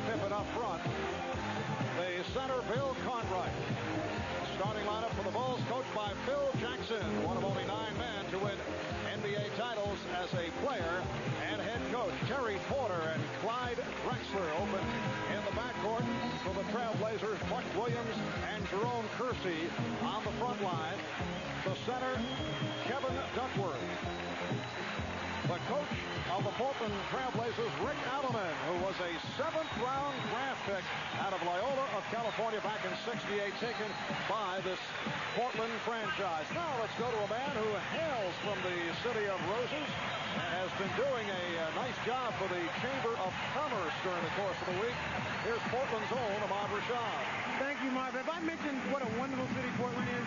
Pippen up front. The center, Bill Cartwright. Starting lineup for the Bulls, coached by Phil Jackson, one of only 9 men to win NBA titles as a player, and head coach Terry Porter and Clyde Drexler open in the backcourt for the Trailblazers. Buck Williams and Jerome Kersey on the front line. The center, Kevin Duckworth. The coach of the Portland Trailblazers, Rick Alleman, who was a 7th-round draft pick out of Loyola of California back in '68, taken by this Portland franchise. Now let's go to a man who hails from the city of Roses and has been doing a nice job for the Chamber of Commerce during the course of the week. Here's Portland's own Ahmad Rashad. Thank you, Marv. If I mentioned what a wonderful city Portland is,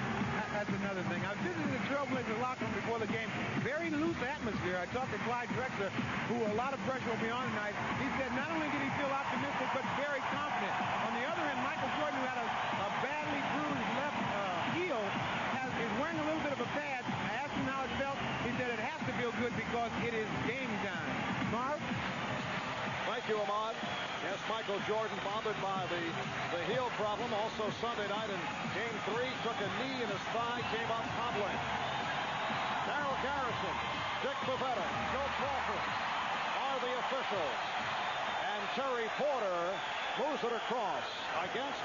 that's another thing. I visited the Trailblazers locker room before the game. Very loose atmosphere. I talked to Clyde Drexler, who a lot of pressure will be on tonight. He said not only did he feel optimistic, but very confident. On the other end, Michael Jordan, who had a badly bruised left heel, is wearing a little bit of a pad. I asked him how it felt. He said it has to feel good because it is game time. Marv? Thank you, Ahmad. Yes, Michael Jordan bothered by the heel problem. Also Sunday night in Game 3, took a knee in his thigh, came up hobbling. Darrell Garrison, Dick Bavetta, Joe Crawford are the officials. And Terry Porter moves it across against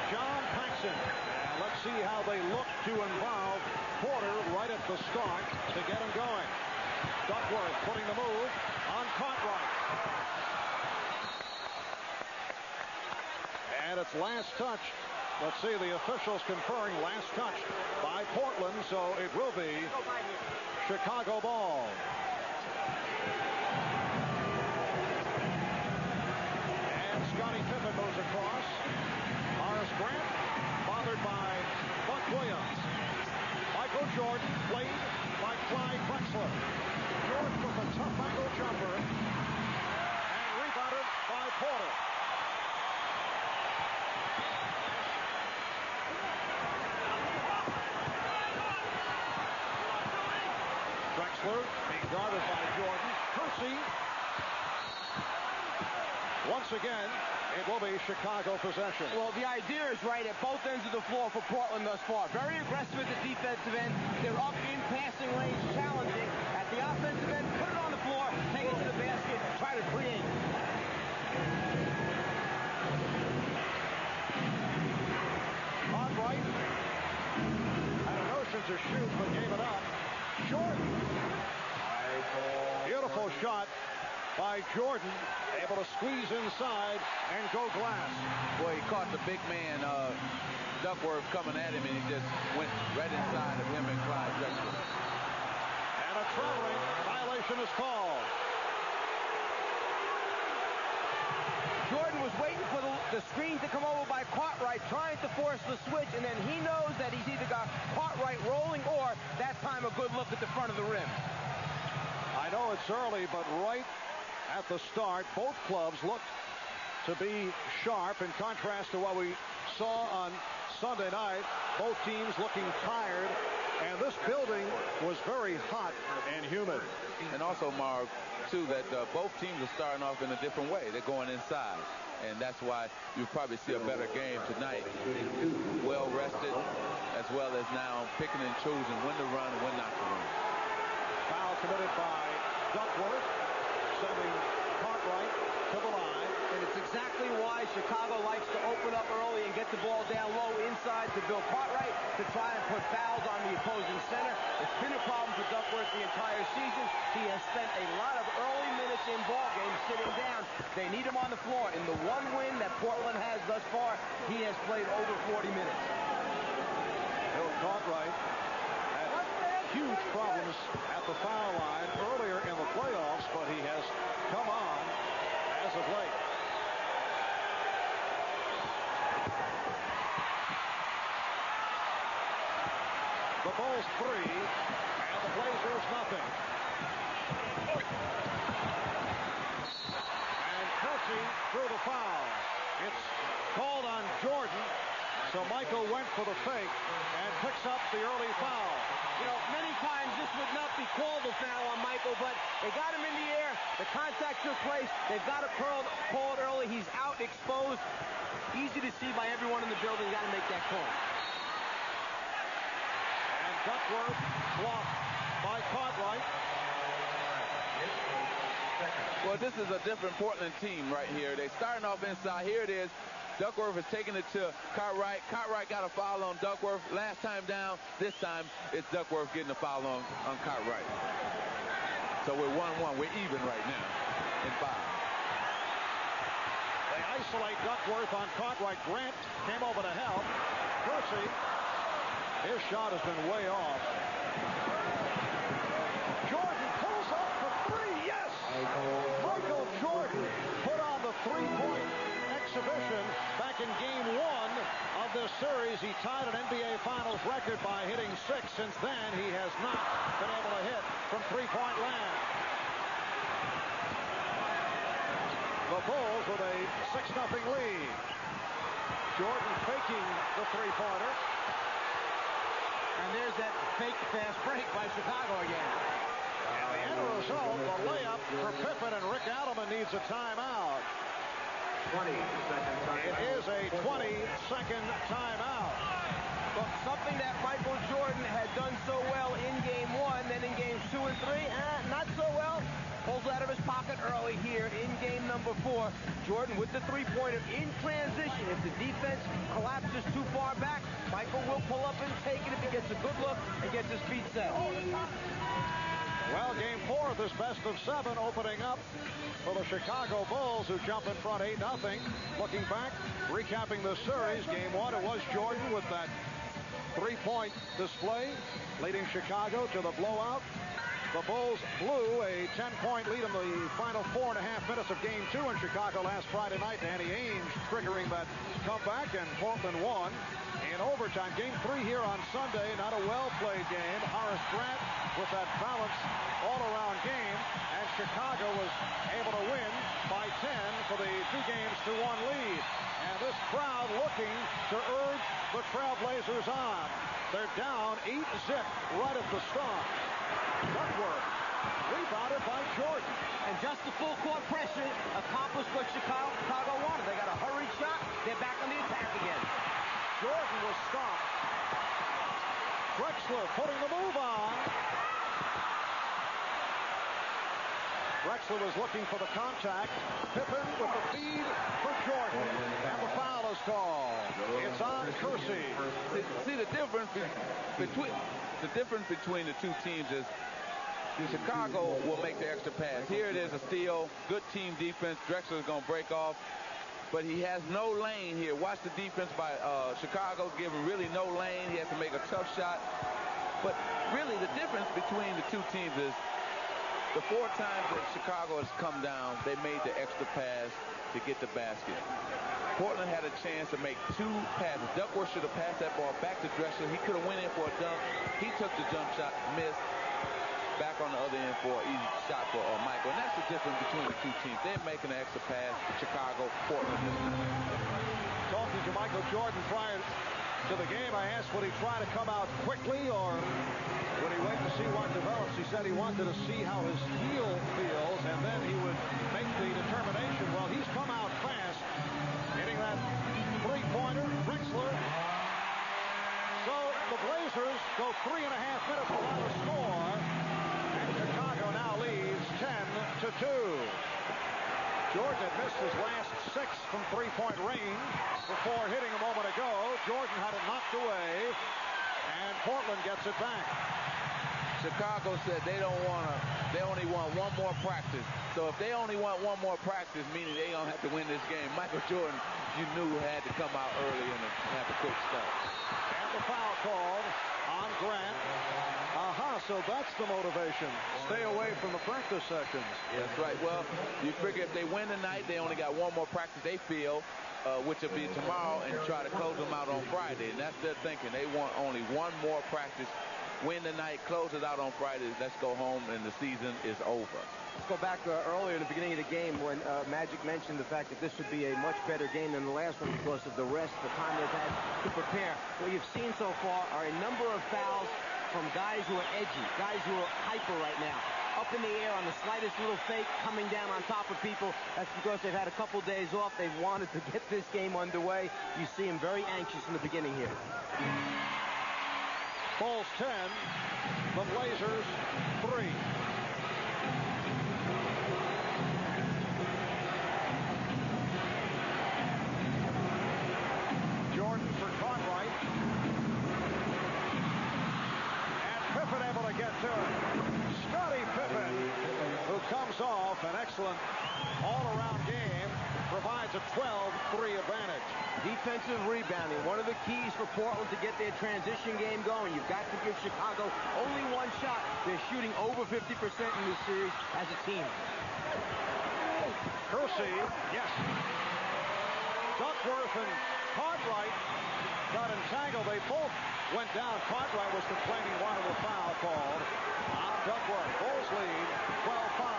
John Paxson. And let's see how they look to involve Porter right at the start to get him going. Duckworth putting the move on Cartwright. And it's last touch. Let's see, the officials conferring last touch by Portland, so it will be Chicago ball. And Scottie Pippen moves across. Horace Grant bothered by Buck Williams. Michael Jordan played by Clyde Drexler. Jordan with a tough angle jumper and rebounded by Porter. Drexler being guarded by Jordan. Kersey. Once again, it will be Chicago possession. Well, the idea is right at both ends of the floor for Portland thus far. Very aggressive at the defensive end. They're up in passing range, challenging. At the offensive end, put it on the floor, take it to the basket, try to create. Cartwright had a notion to shoot, but gave it up. Jordan. Beautiful shot by Jordan. Able to squeeze inside and go glass. Boy, he caught the big man, Duckworth, coming at him, and he just went right inside of him and Clyde Drexler. And a traveling violation is called. Jordan was waiting for the screen to come over by Cartwright, trying to force the switch, and then he knows that he's either got Cartwright rolling or, that time, a good look at the front of the rim. I know it's early, but right at the start, both clubs looked to be sharp in contrast to what we saw on Sunday night. Both teams looking tired, and this building was very hot and humid. And also, Marv, too, that both teams are starting off in a different way. They're going inside, and that's why you probably see a better game tonight. Well rested, as well as now picking and choosing when to run and when not to run. Foul committed by Duckworth, sending Cartwright to the line. And it's exactly why Chicago likes to open up early and get the ball down low inside to Bill Cartwright to try and put fouls on the opposing center. It's been a problem for Duckworth the entire season. He has spent a lot of early minutes in ball games sitting down. They need him on the floor. In the one win that Portland has thus far, he has played over 40 minutes. Bill Cartwright had huge problems at the foul line earlier in the playoffs, but he has come on as of late. The Bulls 3 and the Blazers nothing. And Kersey threw the foul. It's called on Jordan, so Michael went for the fake and picks up the early foul. You know, many times this would not be called a foul on Michael, but they got him in the air. The contact took place. They've got to call it early. He's out exposed. Easy to see by everyone in the building. You got to make that call. And Duckworth blocked by Cartwright. Well, this is a different Portland team right here. They're starting off inside. Here it is. Duckworth is taking it to Cartwright. Cartwright got a foul on Duckworth. Last time down, this time it's Duckworth getting a foul on Cartwright. So we're 1-1. We're even right now in 5. They isolate Duckworth on Cartwright. Grant came over to help. Kersey, his shot has been way off. Jordan pulls up for 3. Yes! Michael Jordan put on the 3-point exhibition back in game 1 of this series. He tied an NBA Finals record by hitting 6. Since then, he has not been able to hit from 3-point land. The Bulls with a 6-0 lead. Jordan faking the 3-pointer. And there's that fake fast break by Chicago again. And the end result, the layup for Pippen, and Rick Adelman needs a timeout. 20-second timeout. It is a 20-second timeout. Look, something that Michael Jordan had done so well in game 1, then in games 2 and 3, not so well. Pulls out of his pocket early here in game number 4. Jordan with the 3-pointer in transition. If the defense collapses too far back, Michael will pull up and take it if he gets a good look and gets his feet set. Well, game 4 of this best of 7 opening up for the Chicago Bulls, who jump in front 8-0. Looking back, recapping the series, game 1, it was Jordan with that 3-point display, leading Chicago to the blowout. The Bulls blew a 10-point lead in the final 4.5 minutes of game 2 in Chicago last Friday night. Danny Ainge triggering that comeback, and Portland won in overtime. Game 3 here on Sunday, not a well-played game. Horace Grant with that balanced all-around game, and Chicago was able to win by 10 for the 2-1 lead. And this crowd looking to urge the Trailblazers on. They're down 8-zip right at the start. Duckworth rebounded by Jordan. And just the full court pressure accomplished what Chicago wanted. They got a hurried shot. They're back on the attack again. Jordan was stopped. Drexler putting the move on. Drexler was looking for the contact. Pippen with the feed for Jordan. And the foul is called. It's on Kersey. See the difference between the two teams is Chicago will make the extra pass. Here it is, a steal. Good team defense. Drexler is going to break off. But he has no lane here. Watch the defense by Chicago, giving really no lane. He has to make a tough shot. But really, the difference between the two teams is the 4 times that Chicago has come down, they made the extra pass to get the basket. Portland had a chance to make 2 passes. Duckworth should have passed that ball back to Drexler. He could have went in for a dunk. He took the jump shot, missed. Back on the other end for an easy shot for Michael. And that's the difference between the two teams. They're making an extra pass. Chicago, Portland is not. Talking to Michael Jordan prior to the game, I asked, would he try to come out quickly or would he wait to see what develops? He said he wanted to see how his heel feels, and then he would make the determination. Well, he's come out fast, hitting that 3-pointer. Drexler. So the Blazers go 3.5 minutes without a score. Chicago now leads 10-2. Jordan had missed his last 6 from 3-point range before hitting a moment ago. Jordan had it knocked away, and Portland gets it back. Chicago said they only want one more practice. So if they only want one more practice, meaning they don't have to win this game, Michael Jordan, you knew, had to come out early and have a quick start. And the foul called on Grant. So that's the motivation. Stay away from the practice sessions. That's right. Well, you figure if they win tonight, they only got one more practice, they feel, which will be tomorrow, and try to close them out on Friday. And that's their thinking. They want only one more practice. Win tonight, close it out on Friday. Let's go home, and the season is over. Let's go back earlier in the beginning of the game when Magic mentioned the fact that this should be a much better game than the last one because of the rest, the time they've had to prepare. What you've seen so far are a number of fouls from guys who are edgy, guys who are hyper right now. Up in the air on the slightest little fake, coming down on top of people. That's because they've had a couple days off. They've wanted to get this game underway. You see them very anxious in the beginning here. Bulls 10, the Blazers 3. Jordan for Cartwright. And Pippen able to get to it. Scottie Pippen, who comes off an excellent all-around game, provides a 12-3 advantage. Defensive rebounding, one of the keys for Portland to get their transition game going. You've got to give Chicago only one shot. They're shooting over 50% in this series as a team. Kersey, yes. Duckworth and Cartwright got entangled. They both went down. Cartwright was complaining one of the foul called on Duckworth. Bulls lead 12-5.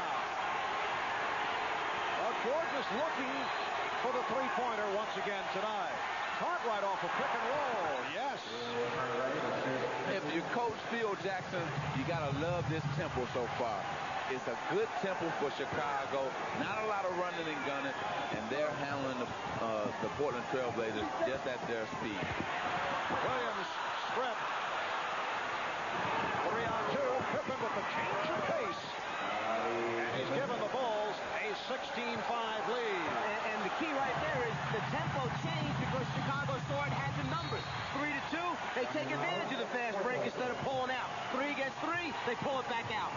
Jordan is looking for the three-pointer once again tonight. Cartwright off a pick and roll. Yes. If you coach Phil Jackson, you got to love this tempo so far. It's a good tempo for Chicago. Not a lot of running and gunning, and they're handling the Portland Trailblazers just at their speed. Williams strip. 3-on-2. Pippen with the change of pace. And he's given the Bulls a 16-5 lead. And the key right there is the tempo changed because Chicago saw it had the numbers. 3-2, they take advantage of the fast break instead of pulling out. 3 against 3, they pull it back out.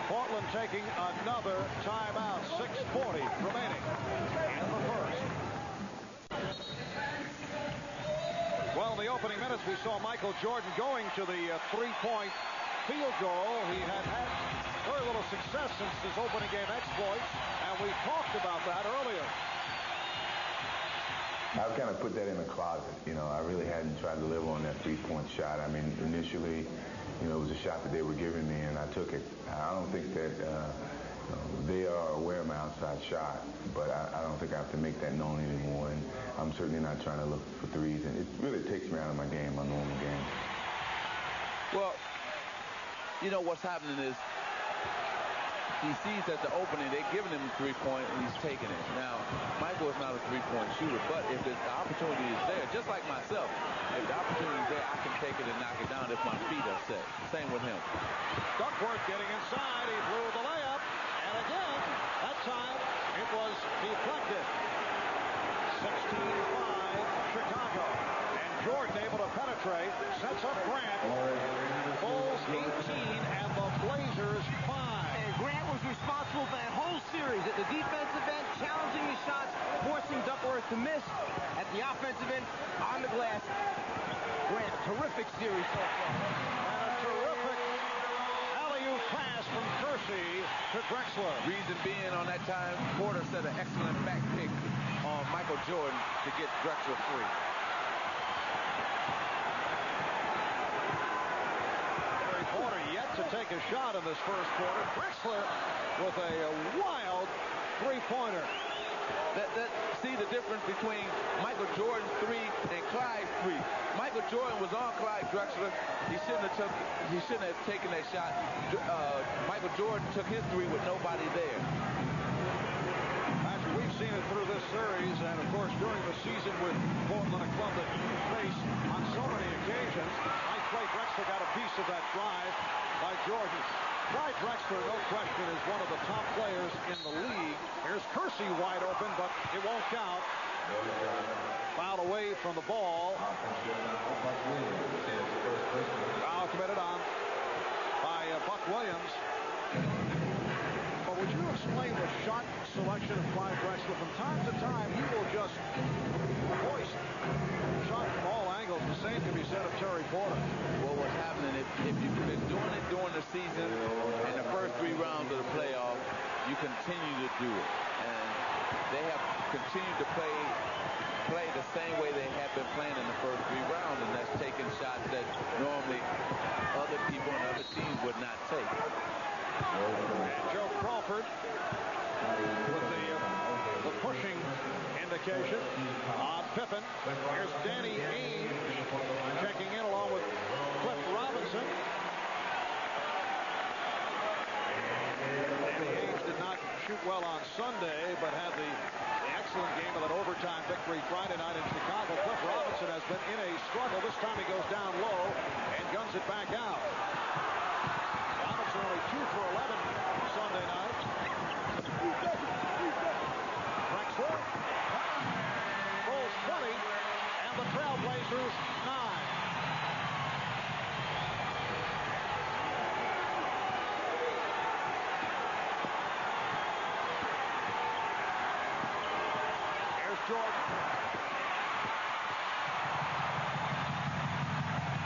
Portland taking another timeout. 6:40 remaining in the first. Well, in the opening minutes, we saw Michael Jordan going to the three-point field goal. He had very little success since his opening game exploits, and we talked about that earlier. I've kind of put that in the closet. You know, I really hadn't tried to live on that three-point shot. I mean, initially, you know, it was a shot that they were giving me, and I took it. I don't think that they are aware of my outside shot, but I don't think I have to make that known anymore, and I'm certainly not trying to look for threes, and it really takes me out of my game, my normal game. Well, you know what's happening is he sees at the opening they're giving him a three-point and he's taking it. Now, Michael is not a three-point shooter, but if the opportunity is there, just like myself, if the opportunity is there, I can take it and knock it down if my feet are set. Same with him. Duckworth getting inside. He blew the layup. And again, that time it was deflected. 16-5 Chicago. And Jordan able to penetrate. Sets up Grant. Bulls 18 and the Blazers 5. And Grant was responsible for that whole series at the defensive end, challenging the shots, forcing Duckworth to miss. At the offensive end, on the glass, Grant, terrific series so far. And a terrific alley-oop pass from Kersey to Drexler. Reason being on that time, Porter set an excellent back pick on Michael Jordan to get Drexler free. Porter yet to take a shot in this first quarter. Drexler with a wild three-pointer. See the difference between Michael Jordan's 3 and Clyde's 3. Michael Jordan was on Clyde Drexler. He shouldn't have taken that shot. Michael Jordan took his 3 with nobody there. Patrick, we've seen it through this series, and of course during the season with Portland, a club that you face on so many occasions. Mike Clay Drexler got a piece of that drive by Jordan. Clyde Drexler, no question, is one of the top players in the league. Here's Kersey wide open, but it won't count. Foul away from the ball. Foul committed on by Buck Williams. But would you explain the shot selection of Clyde Drexler? From time to time, he will just hoist shot from all angles. The same can be said of Terry Porter. Well, what's happening, if you've been doing it during the season and the first 3 rounds of the playoff, you continue to do it. And they have continued to play the same way they have been playing in the first 3 rounds, and that's taking shots that normally other people and other teams would not take. And Joe Crawford with the pushing into occasion on Pippen. Here's Danny Ainge checking in along with Cliff Robinson. Danny Ainge did not shoot well on Sunday, but had the excellent game of that overtime victory Friday night in Chicago. Cliff Robinson has been in a struggle. This time he goes down low and guns it back out. Robinson only 2 for 11 Sunday night. Drexler. Bulls 20 and the Trailblazers 9. Jordan.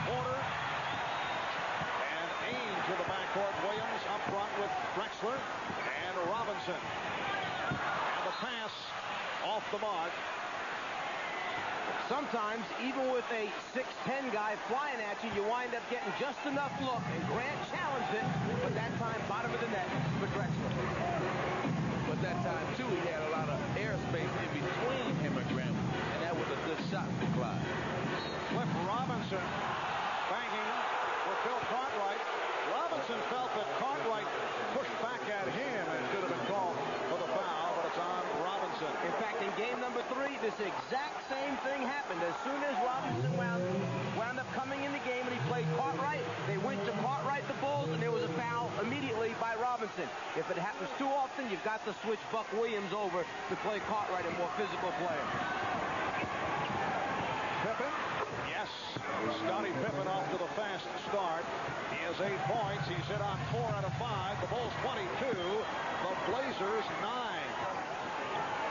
Porter. And Ainge in the backcourt. Williams up front with Drexler and Robinson. And the pass off the mark. Sometimes, even with a 6'10" guy flying at you, you wind up getting just enough look, and Grant challenged it, but that time, bottom of the net for Drexler. But that time, too, he had a lot of airspace in between him and Graham, and that was a good shot for Clyde. Cliff Robinson banging with Bill Cartwright. Robinson felt that Cartwright pushed back at him and should have been called for the foul, but it's on Robinson. In fact, in game number 3, this exact same thing happened. As soon as Robinson wound up coming in the game and he played Cartwright, they went to Cartwright, the Bulls, and there was a foul immediately by Robinson. If it happens too often, you've got to switch Buck Williams over to play Cartwright, a more physical player. Pippen, yes. Scottie Pippen off to the fast start. He has 8 points. He's hit on 4 out of 5. The Bulls 22. The Blazers 9.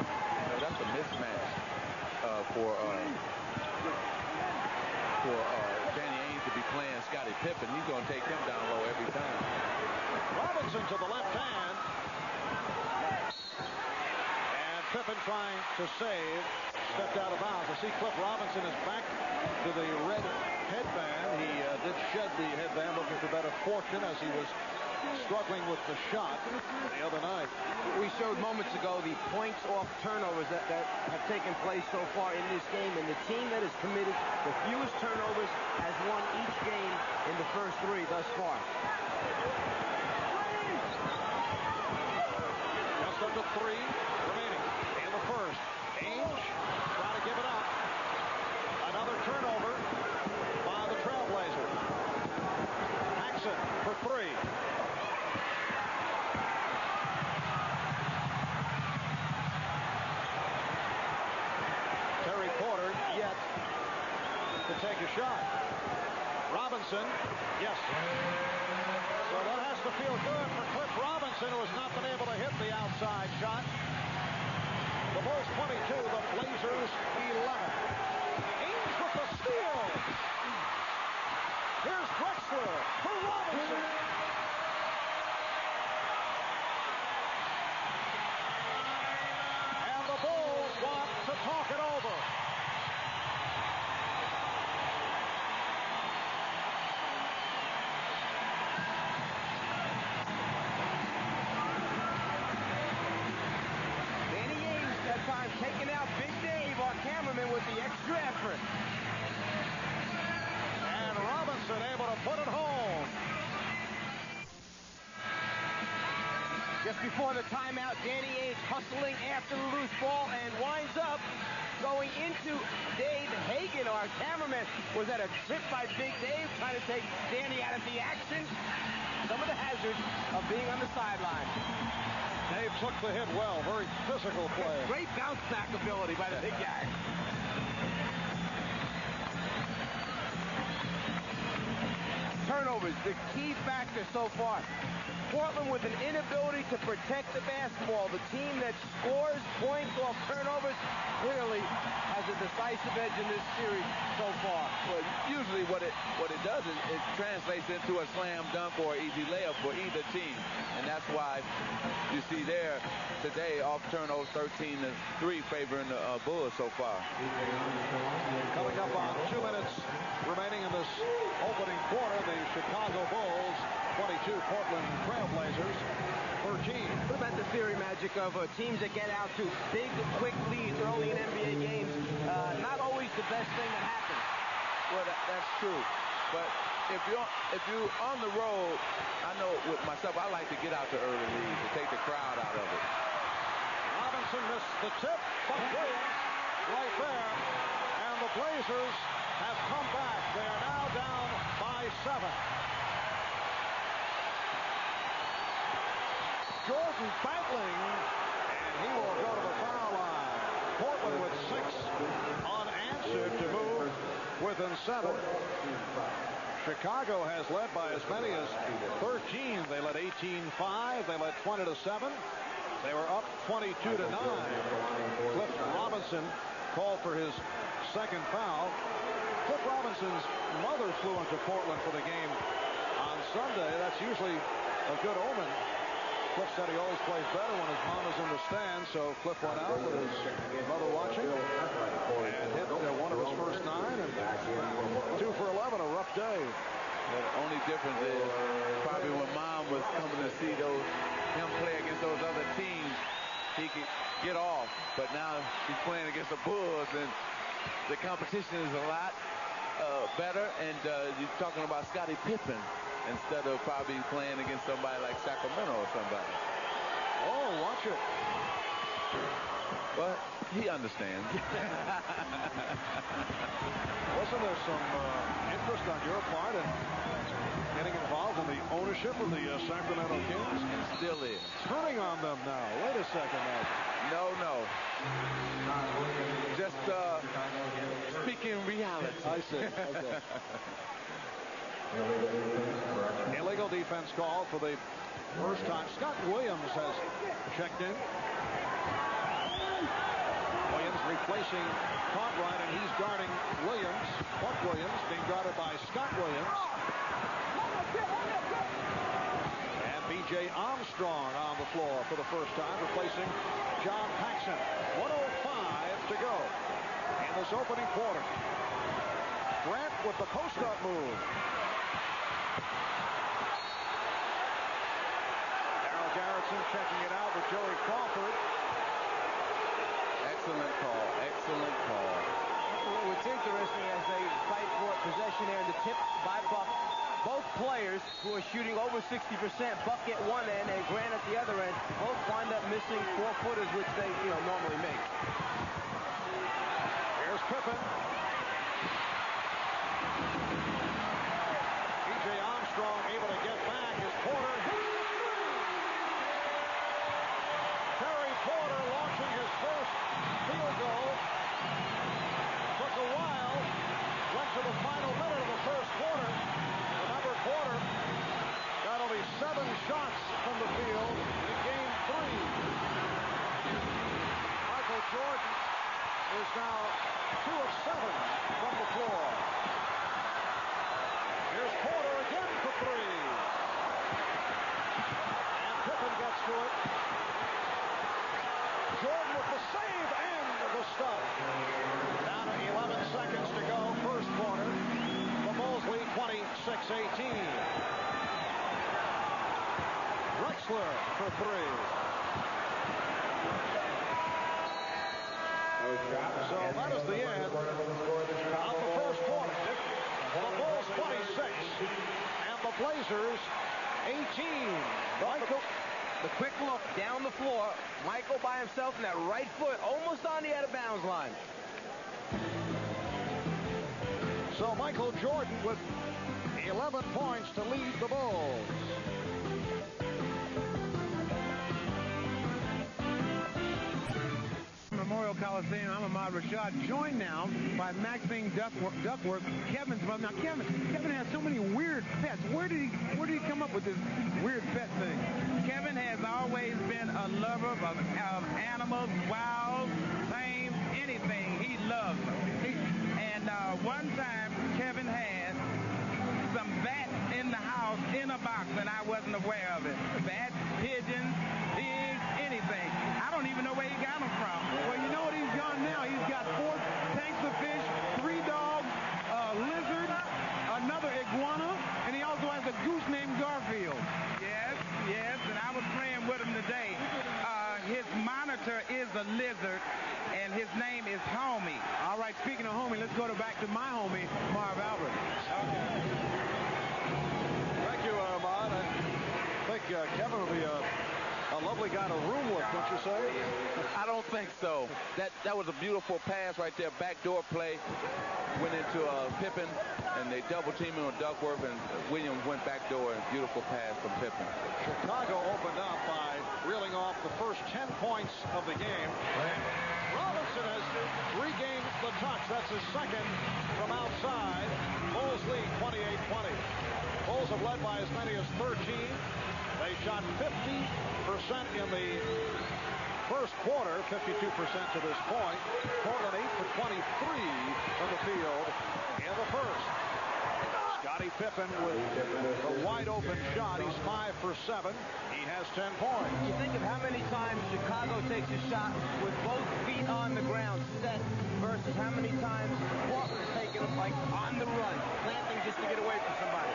You know, that's a mismatch for Danny Ainge to be playing Scottie Pippen. He's going to take him down low every time. Robinson to the left hand. And Pippen trying to save. Stepped out of bounds. I see Cliff Robinson is back to the red headband. He did shed the headband looking for better fortune as he was struggling with the shot the other night. We showed moments ago the points off turnovers that have taken place so far in this game, and the team that has committed the fewest turnovers has won each game in the first 3 thus far. Just under 3 remaining in the first. Ainge trying to give it up. Another turnover by the Trailblazers. Paxson for 3. Terry Porter yet to take a shot. Robinson, yes. So that has to feel good for Cliff Robinson, who has not been able to hit the outside shot. The Bulls 22, the Blazers 11. Ainge with the steal. Here's Drexler for Robinson. And the Bulls want to talk it over. Time taking out Big Dave, our cameraman, with the extra effort. And Robinson able to put it home. Just before the timeout, Danny Ainge hustling after the loose ball and winds up going into Dave Hagan, our cameraman. Was that a trip by Big Dave trying to take Danny out of the action? Some of the hazards of being on the sideline. Dave took the hit well. Very physical player. Great bounce back ability by the big guy. Turnovers, the key factor so far. Portland with an inability to protect the basketball. The team that scores points off turnovers clearly has a decisive edge in this series so far. Well, usually what it does is it translates into a slam dunk or easy layup for either team. And that's why you see there today off turnovers 13-3 favoring the Bulls so far. Coming up on 2 minutes remaining in this opening quarter, the Chicago Bulls 22, Portland Trailblazers. 13. What about the theory, Magic, of teams that get out to big, quick leads early in NBA games? Not always the best thing that happens. Well, that's true. But if you're on the road, I know with myself, I like to get out to early leads to take the crowd out of it. Robinson missed the tip, but Williams right there. And the Blazers have come back. They are now down by 7. Jordan battling, and he will go to the foul line. Portland with 6 unanswered to move within 7. Chicago has led by as many as 13. They led 18-5. They led 20-7. They were up 22-9. Cliff Robinson called for his second foul. Cliff Robinson's mother flew into Portland for the game on Sunday. That's usually a good omen. Cliff said he always plays better when his mom is in the stands, so Cliff went out with his mother watching and hit one of his first 9 and 2 for 11, a rough day. The only difference is probably when Mom was coming to see him play against those other teams, he could get off, but now he's playing against the Bulls, and the competition is a lot better, and you're talking about Scottie Pippen instead of probably playing against somebody like Sacramento or somebody. Oh, watch it. But he understands. Wasn't there some interest on your part in getting involved in the ownership of the Sacramento Kings? And still is. Turning on them now. Wait a second now. No. Just speaking reality. I see. Okay. Illegal defense call for the first time. Scott Williams has checked in. Williams replacing Cartwright, and he's guarding Williams. Buck Williams being guarded by Scott Williams. And B.J. Armstrong on the floor for the first time, replacing John Paxson. 1:05 to go in this opening quarter. Grant with the post-up move. Garrison checking it out with Joey Crawford. Excellent call. Excellent call. What's interesting as they fight for possession there in the tip by Buck, both players who are shooting over 60%, Buck at one end and Grant at the other end, both wind up missing 4-footers, which they normally make. Here's Pippen. B.J. Armstrong able to get back as Porter hits the three. Terry Porter launching his first field goal. Took a while. Went to the final minute of the first quarter. Remember, Porter got only 7 shots from the field in game 3. Michael Jordan is now 2 of 7 from the floor. Here's Porter again for 3. And Pippen gets to it. Jordan with the save and the stop. Down to 11 seconds to go, first quarter. The Bulls lead 26-18. Drexler for 3. So that is the end of the first quarter. The Bulls 26 and the Blazers 18. Michael. The quick look down the floor. Michael by himself in that right foot, almost on the out-of-bounds line. So Michael Jordan with 11 points to lead the Bulls. Memorial Coliseum. I'm Ahmad Rashad, joined now by Maxine Duckworth, Kevin's mother. Now, Kevin has so many weird pets. Where did he come up with this weird pet thing? Kevin has always been a lover of animals, wild, tame, anything. He loves them. And one time, Kevin had some bats in the house in a box, and I wasn't aware of it. Bats, pigeons, pigs, anything. I don't even know where he got them from. Well, you know what he's got now? He's got 4 tanks of fish, 3 dogs, a lizard, another iguana, and he also has a goose named Garfield. Yes, and I was playing with monitor is a lizard, and his name is Homie. All right, speaking of homie, let's go back to my homie, Marv Albert. Okay. Thank you, Ahmad. I think Kevin will be a lovely guy to room with, don't you say? I don't think so. That was a beautiful pass right there. Backdoor play. Went into Pippen, and they double-teamed him on Duckworth, and Williams went backdoor, and beautiful pass from Pippen. Chicago opened up by reeling off the first 10 points of the game. Robinson has regained the touch. That's his second from outside. Bulls lead 28-20. Bulls have led by as many as 13. They shot 50% in the first quarter, 52% to this point. Portland 8 for 23 from the field in the first. Scottie Pippen with the wide open shot. He's 5 for 7. He has 10 points. You think of how many times Chicago takes a shot with both feet on the ground set versus how many times Portland's taking it like on the run, planting just to get away from somebody.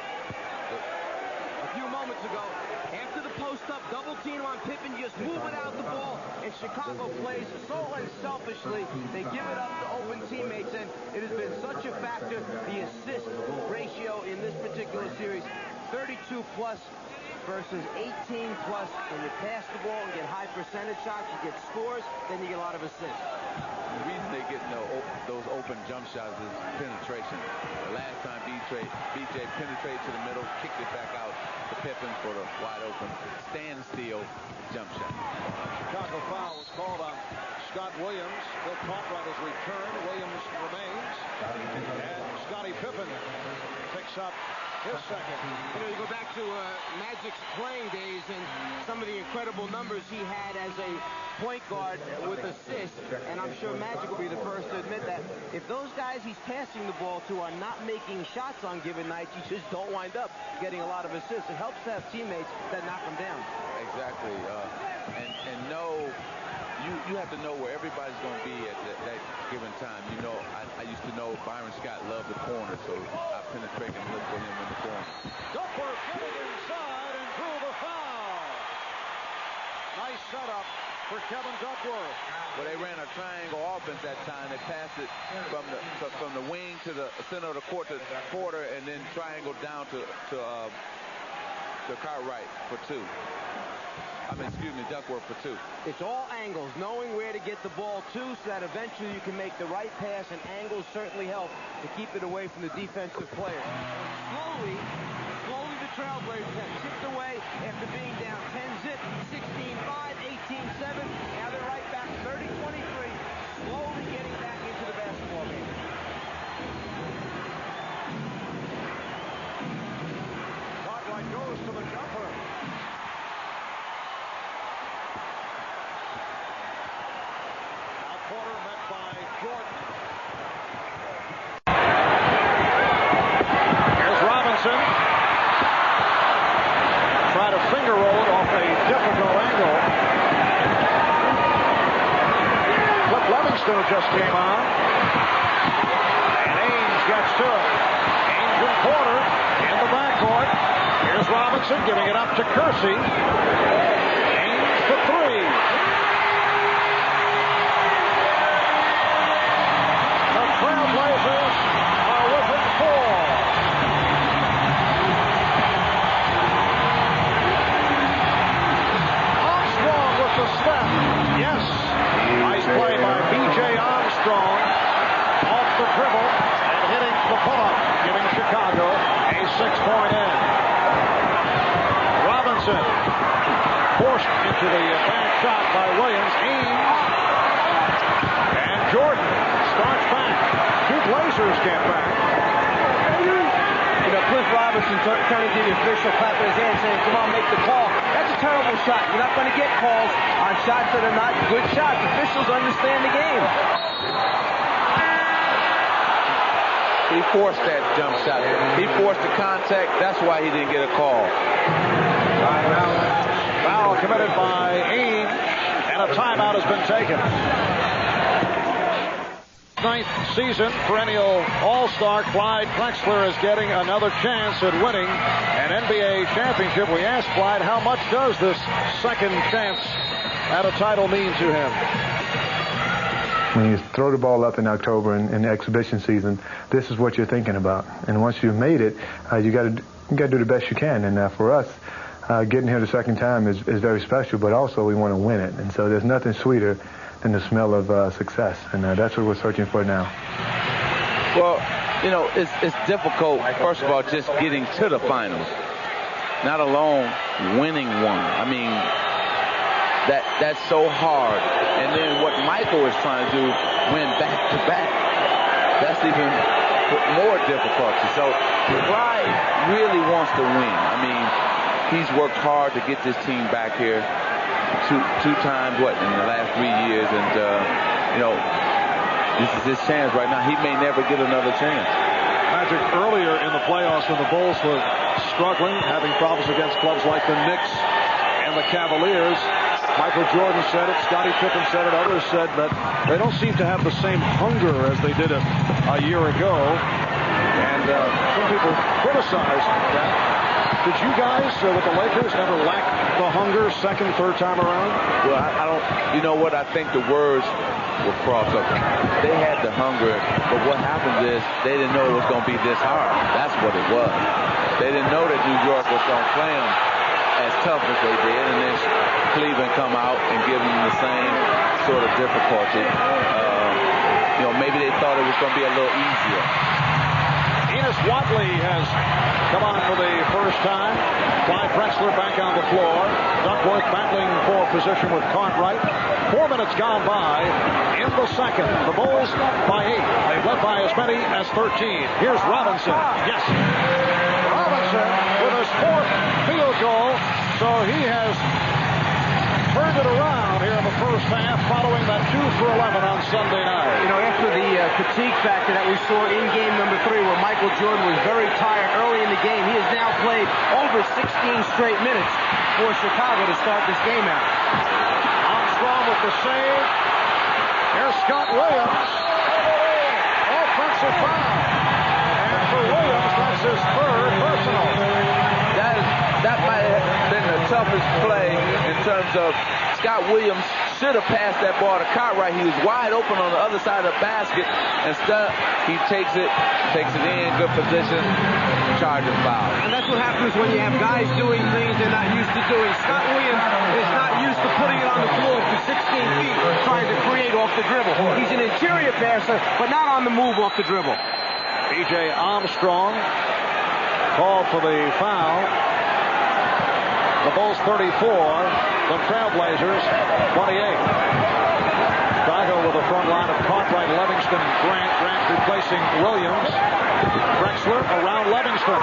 A few moments ago, after the post-up, double team on Pippen, just move it out the ball, and Chicago plays so unselfishly. They give it up to open teammates, and it has been such a factor, the assist ratio in this particular series, 32 plus versus 18 plus. When you pass the ball and get high percentage shots, you get scores, then you get a lot of assists. The reason they get those open jump shots is penetration. The last time BJ penetrated to the middle, kicked it back out to Pippen for the wide open standstill jump shot. Chicago foul was called on Scott Williams. Bill Cartwright has returned. Williams remains. And Scottie Pippen picks up his second. You know, you go back to Magic's playing days and some of the incredible numbers he had as a point guard with assists, and I'm sure Magic will be the first to admit that if those guys he's passing the ball to are not making shots on given nights, you just don't wind up getting a lot of assists. It helps to have teammates that knock them down. Exactly. And know, you have to know where everybody's going to be at that given time. You know, I used to know Byron Scott loved the corner, so I penetrate and look for him in the corner. Duckworth getting inside and drew the foul. Nice setup for Kevin Duckworth. Well, they ran a triangle offense that time. They passed it from the wing to the center of the court to Porter, and then triangle down to Cartwright for 2. Duckworth for 2. It's all angles, knowing where to get the ball to so that eventually you can make the right pass, and angles certainly help to keep it away from the defensive player. Slowly the Trailblazers have chipped away after being down 10-zip, 16-5, 18-7. Now they're right back 30-23, slowly getting back into the basketball game. Cartwright goes to the jumper. Porter met by Jordan. Here's Robinson. Try to finger roll it off a difficult angle. Cliff Livingston just came on. And Ames gets to it. Ames and Porter in the backcourt. Here's Robinson giving it up to Kersey. Ames for 3. Trailblazers are within 4. Armstrong with the step. Yes. Nice play by B.J. Armstrong. Off the dribble and hitting the pull-up, giving Chicago a 6-point edge. Robinson forced into the bad shot by Williams. Ames and Jordan starts back. 2 Blazers get back. You know, Cliff Robinson turning to the official, clapping his hands, saying, come on, make the call. That's a terrible shot. You're not going to get calls on shots that are not good shots. Officials understand the game. He forced that jump shot. He forced the contact. That's why he didn't get a call. Foul committed by Ames, and a timeout has been taken. 9th season, perennial All-Star Clyde Drexler is getting another chance at winning an NBA championship. We asked Clyde, how much does this second chance and a title mean to him? When you throw the ball up in October in the exhibition season, this is what you're thinking about. And once you've made it, you got to do the best you can. And for us, getting here the second time is very special, but also we want to win it. And so there's nothing sweeter than the smell of success. And that's what we're searching for now. Well, you know, it's difficult, first of all, just getting to the finals, not alone winning one. I mean, that's so hard. And then what Michael is trying to do, win back-to-back, that's even more difficulty. So Clyde really wants to win. I mean, he's worked hard to get this team back here two times, in the last 3 years. And, you know, this is his chance right now. He may never get another chance. Magic, earlier in the playoffs when the Bulls were struggling, having problems against clubs like the Knicks and the Cavaliers, Michael Jordan said it, Scottie Pippen said it, others said that they don't seem to have the same hunger as they did a year ago. And some people criticized that. Did you guys, with the Lakers, ever lack the hunger second, third time around? Well, I don't, you know what, I think the words were crossed up. They had the hunger, but what happens is they didn't know it was going to be this hard. That's what it was. They didn't know that New York was going to play them as tough as they did, and then Cleveland come out and give them the same sort of difficulty. You know, maybe they thought it was going to be a little easier. Enos Watley has come on for the first time. Clyde Drexler back on the floor. Duckworth battling for position with Cartwright. 4 minutes gone by in the second. The Bulls by 8. They've led by as many as 13. Here's Robinson. Yes. Robinson with his 4th field goal. So he has turned it around here in the first half following that 2 for 11 on Sunday night. You know, after the fatigue factor that we saw in game number 3 where Michael Jordan was very tired early in the game, he has now played over 16 straight minutes for Chicago to start this game out. Armstrong with the save. Here's Scott Williams. Offensive foul. And for Williams, that's his 3rd personal. That might have been the toughest play in terms of Scott Williams should have passed that ball to Cartwright. He was wide open on the other side of the basket. Instead, he takes it in, good position, charging foul. And that's what happens when you have guys doing things they're not used to doing. Scott Williams is not used to putting it on the floor for 16 feet, trying to create off the dribble. He's an interior passer, but not on the move off the dribble. B.J. Armstrong called for the foul. The Bulls 34, the Trailblazers 28. Chicago with a front line of Cartwright, Livingston, Grant replacing Williams. Drexler around Livingston.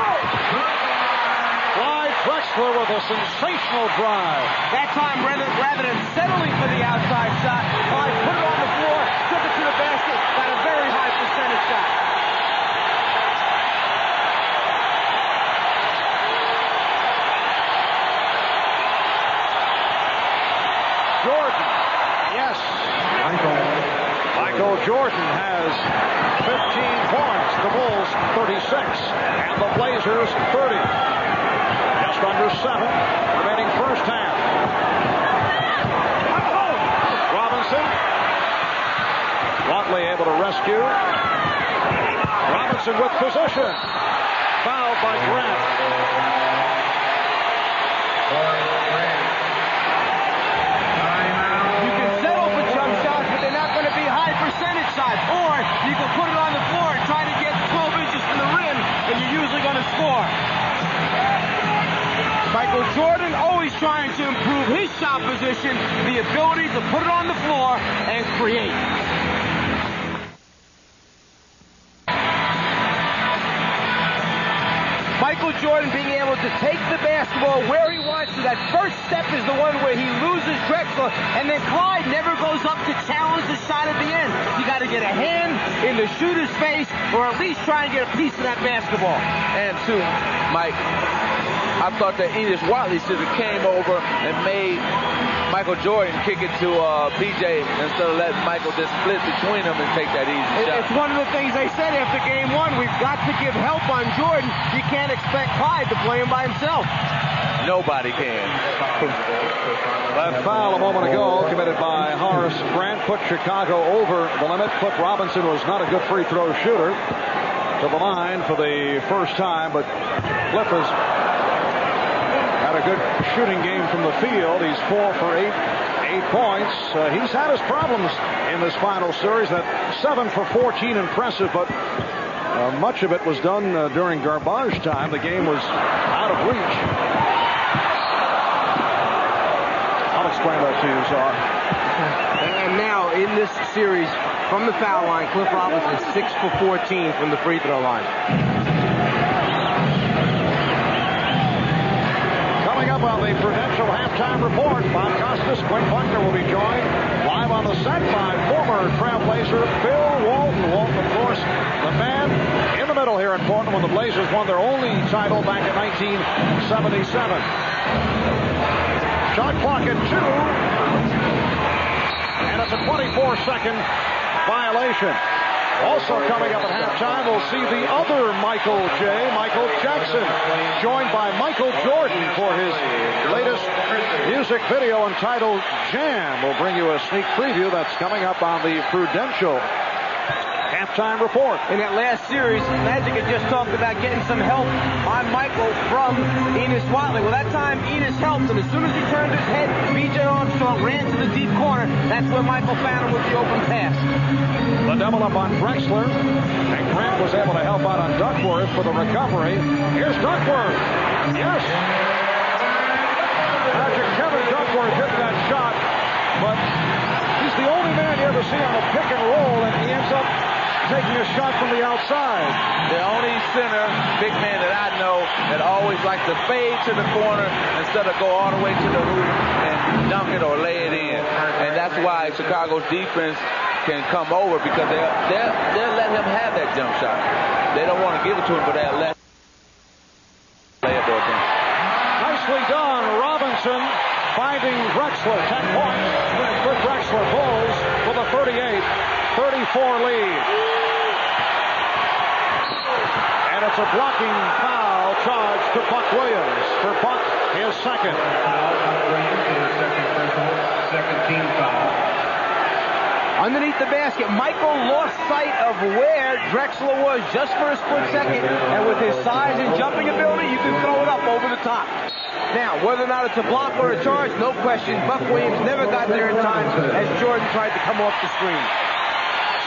Clyde Drexler with a sensational drive. That time, rather than settling for the outside shot, Clyde put it on the floor, took it to the basket, got a very high percentage shot. Jordan, yes. Michael Jordan has 15 points. The Bulls 36, and the Blazers 30. Just under 7 remaining first half. Robinson. Watley able to rescue. Robinson with position. Fouled by Grant. Or you can put it on the floor and try to get 12 inches from the rim, and you're usually going to score. Michael Jordan always trying to improve his shot position, the ability to put it on the floor and create. Michael Jordan being able to take the basketball where he wants to. That first step is the one where he loses Drexler, and then Clyde never goes up to challenge the shot at the end. You got to get a hand in the shooter's face, or at least try and get a piece of that basketball. And too, Mike, I thought that Enos Watley should have came over and made Michael Jordan kick it to PJ instead of letting Michael just split between them and take that easy shot. It's one of the things they said after game 1. We've got to give help on Jordan. You can't expect Clyde to play him by himself. nobody can. That foul a moment ago committed by Horace Grant put Chicago over the limit. Cliff Robinson was not a good free throw shooter to the line for the first time, but Cliff has had a good shooting game from the field. He's 4 for 8 points. He's had his problems in this final series. That 7 for 14 impressive, but much of it was done during garbage time. The game was out of reach. I'll explain that to you, Czar. And now in this series, from the foul line, Cliff Robinson is 6 for 14 from the free throw line. Coming up on the Prudential halftime report, Bob Costas, Quinn Buckner will be joined live on the set by former Trailblazer Bill Walton. Walton, of course, the man in the middle here in Portland when the Blazers won their only title back in 1977. Shot clock at 2, and it's a 24-second violation. Also coming up at halftime, we'll see the other Michael Jackson, joined by Michael Jordan for his latest music video entitled Jam. We'll bring you a sneak preview that's coming up on the Prudential halftime report. In that last series, Magic had just talked about getting some help on Michael from Enos Watley. Well, that time Enos helped, and as soon as he turned his head, B.J. Armstrong ran to the deep corner. That's when Michael found him with the open pass. The double up on Drexler, and Grant was able to help out on Duckworth for the recovery. Here's Duckworth. Yes. Magic Kevin Duckworth hit that shot, but he's the only man you ever see on a pick and roll, and he ends up taking a shot from the outside. The only center, big man that I know that always likes to fade to the corner instead of go all the way to the hoop and dunk it or lay it in. And that's why Chicago's defense can come over, because they'll let him have that jump shot. They don't want to give it to him, but they'll let him lay it or down. Nicely done. Robinson finding Drexler. 10 points for Drexler. Bulls with a 38-34 lead. And it's a blocking foul charge to Buck Williams. For Buck, his second. Second team foul. Underneath the basket, Michael lost sight of where Drexler was just for a split second. And with his size and jumping ability, you can throw it up over the top. Now, whether or not it's a block or a charge, no question. Buck Williams never got there in time as Jordan tried to come off the screen.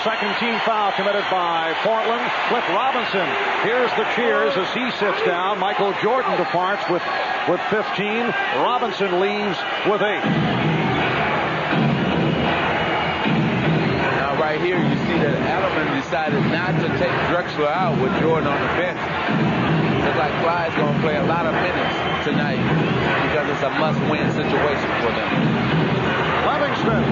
Second team foul committed by Portland. Cliff Robinson. Here's the cheers as he sits down. Michael Jordan departs with 15. Robinson leaves with 8. Now right here you see that Allen decided not to take Drexler out with Jordan on the bench. Looks like Clyde's going to play a lot of minutes tonight because it's a must-win situation for them. Livingston.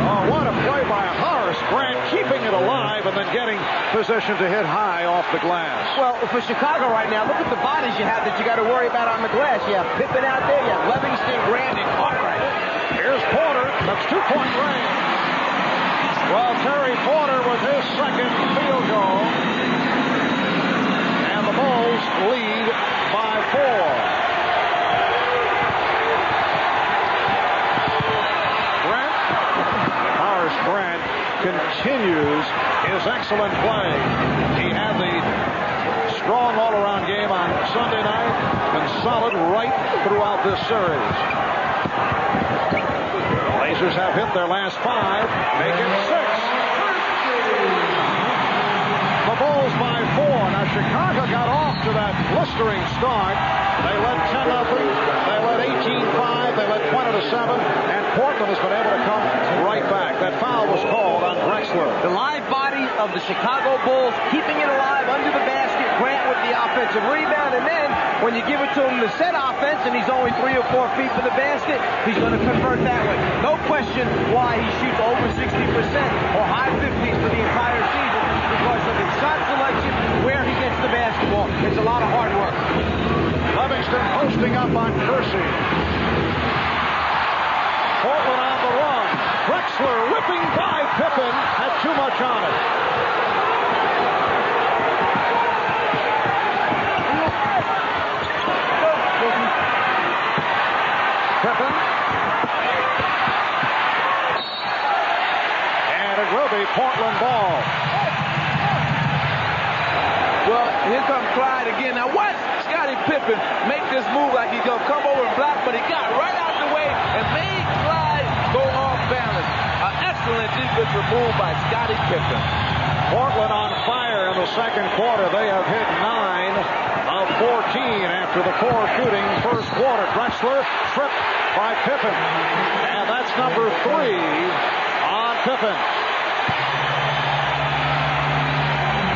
Oh, what a play by Horace Grant, keeping it alive and then getting position to hit high off the glass. Well, for Chicago right now, look at the bodies you have that you got to worry about on the glass. You have Pippen out there, you have Livingston, Grant, and Cartwright. Here's Porter. That's 2-point range. Well, Terry Porter with his second field goal. And the Bulls lead by 4. Grant continues his excellent play. He had the strong all-around game on Sunday night and solid right throughout this series. Blazers have hit their last 5, make it 6. The Bulls by 4. Now Chicago got off to that blistering start. They led 10-0. They led 18-5. They led 20-7. And Portland has been able to come right back. That foul was called on Drexler. The live body of the Chicago Bulls, keeping it alive under the basket. Grant with the offensive rebound. And then when you give it to him the set offense and he's only 3 or 4 feet from the basket, he's going to convert that way. No question why he shoots over 60% or high 50s for the entire season, because of his shot selection, where he gets the basketball. It's a lot of hard work. Livingston posting up on Kersey. Portland on the run. Drexler whipping by Pippen. Had too much on it. will be Portland ball. Well, here comes Clyde again. Now watch Scottie Pippen make this move like he's going to come over and block, but he got right out the way and made Clyde go off balance. An excellent defensive move by Scottie Pippen. Portland on fire in the second quarter. They have hit 9 of 14 after the core shooting first quarter. Drexler tripped by Pippen. And that's number 3 on Pippen.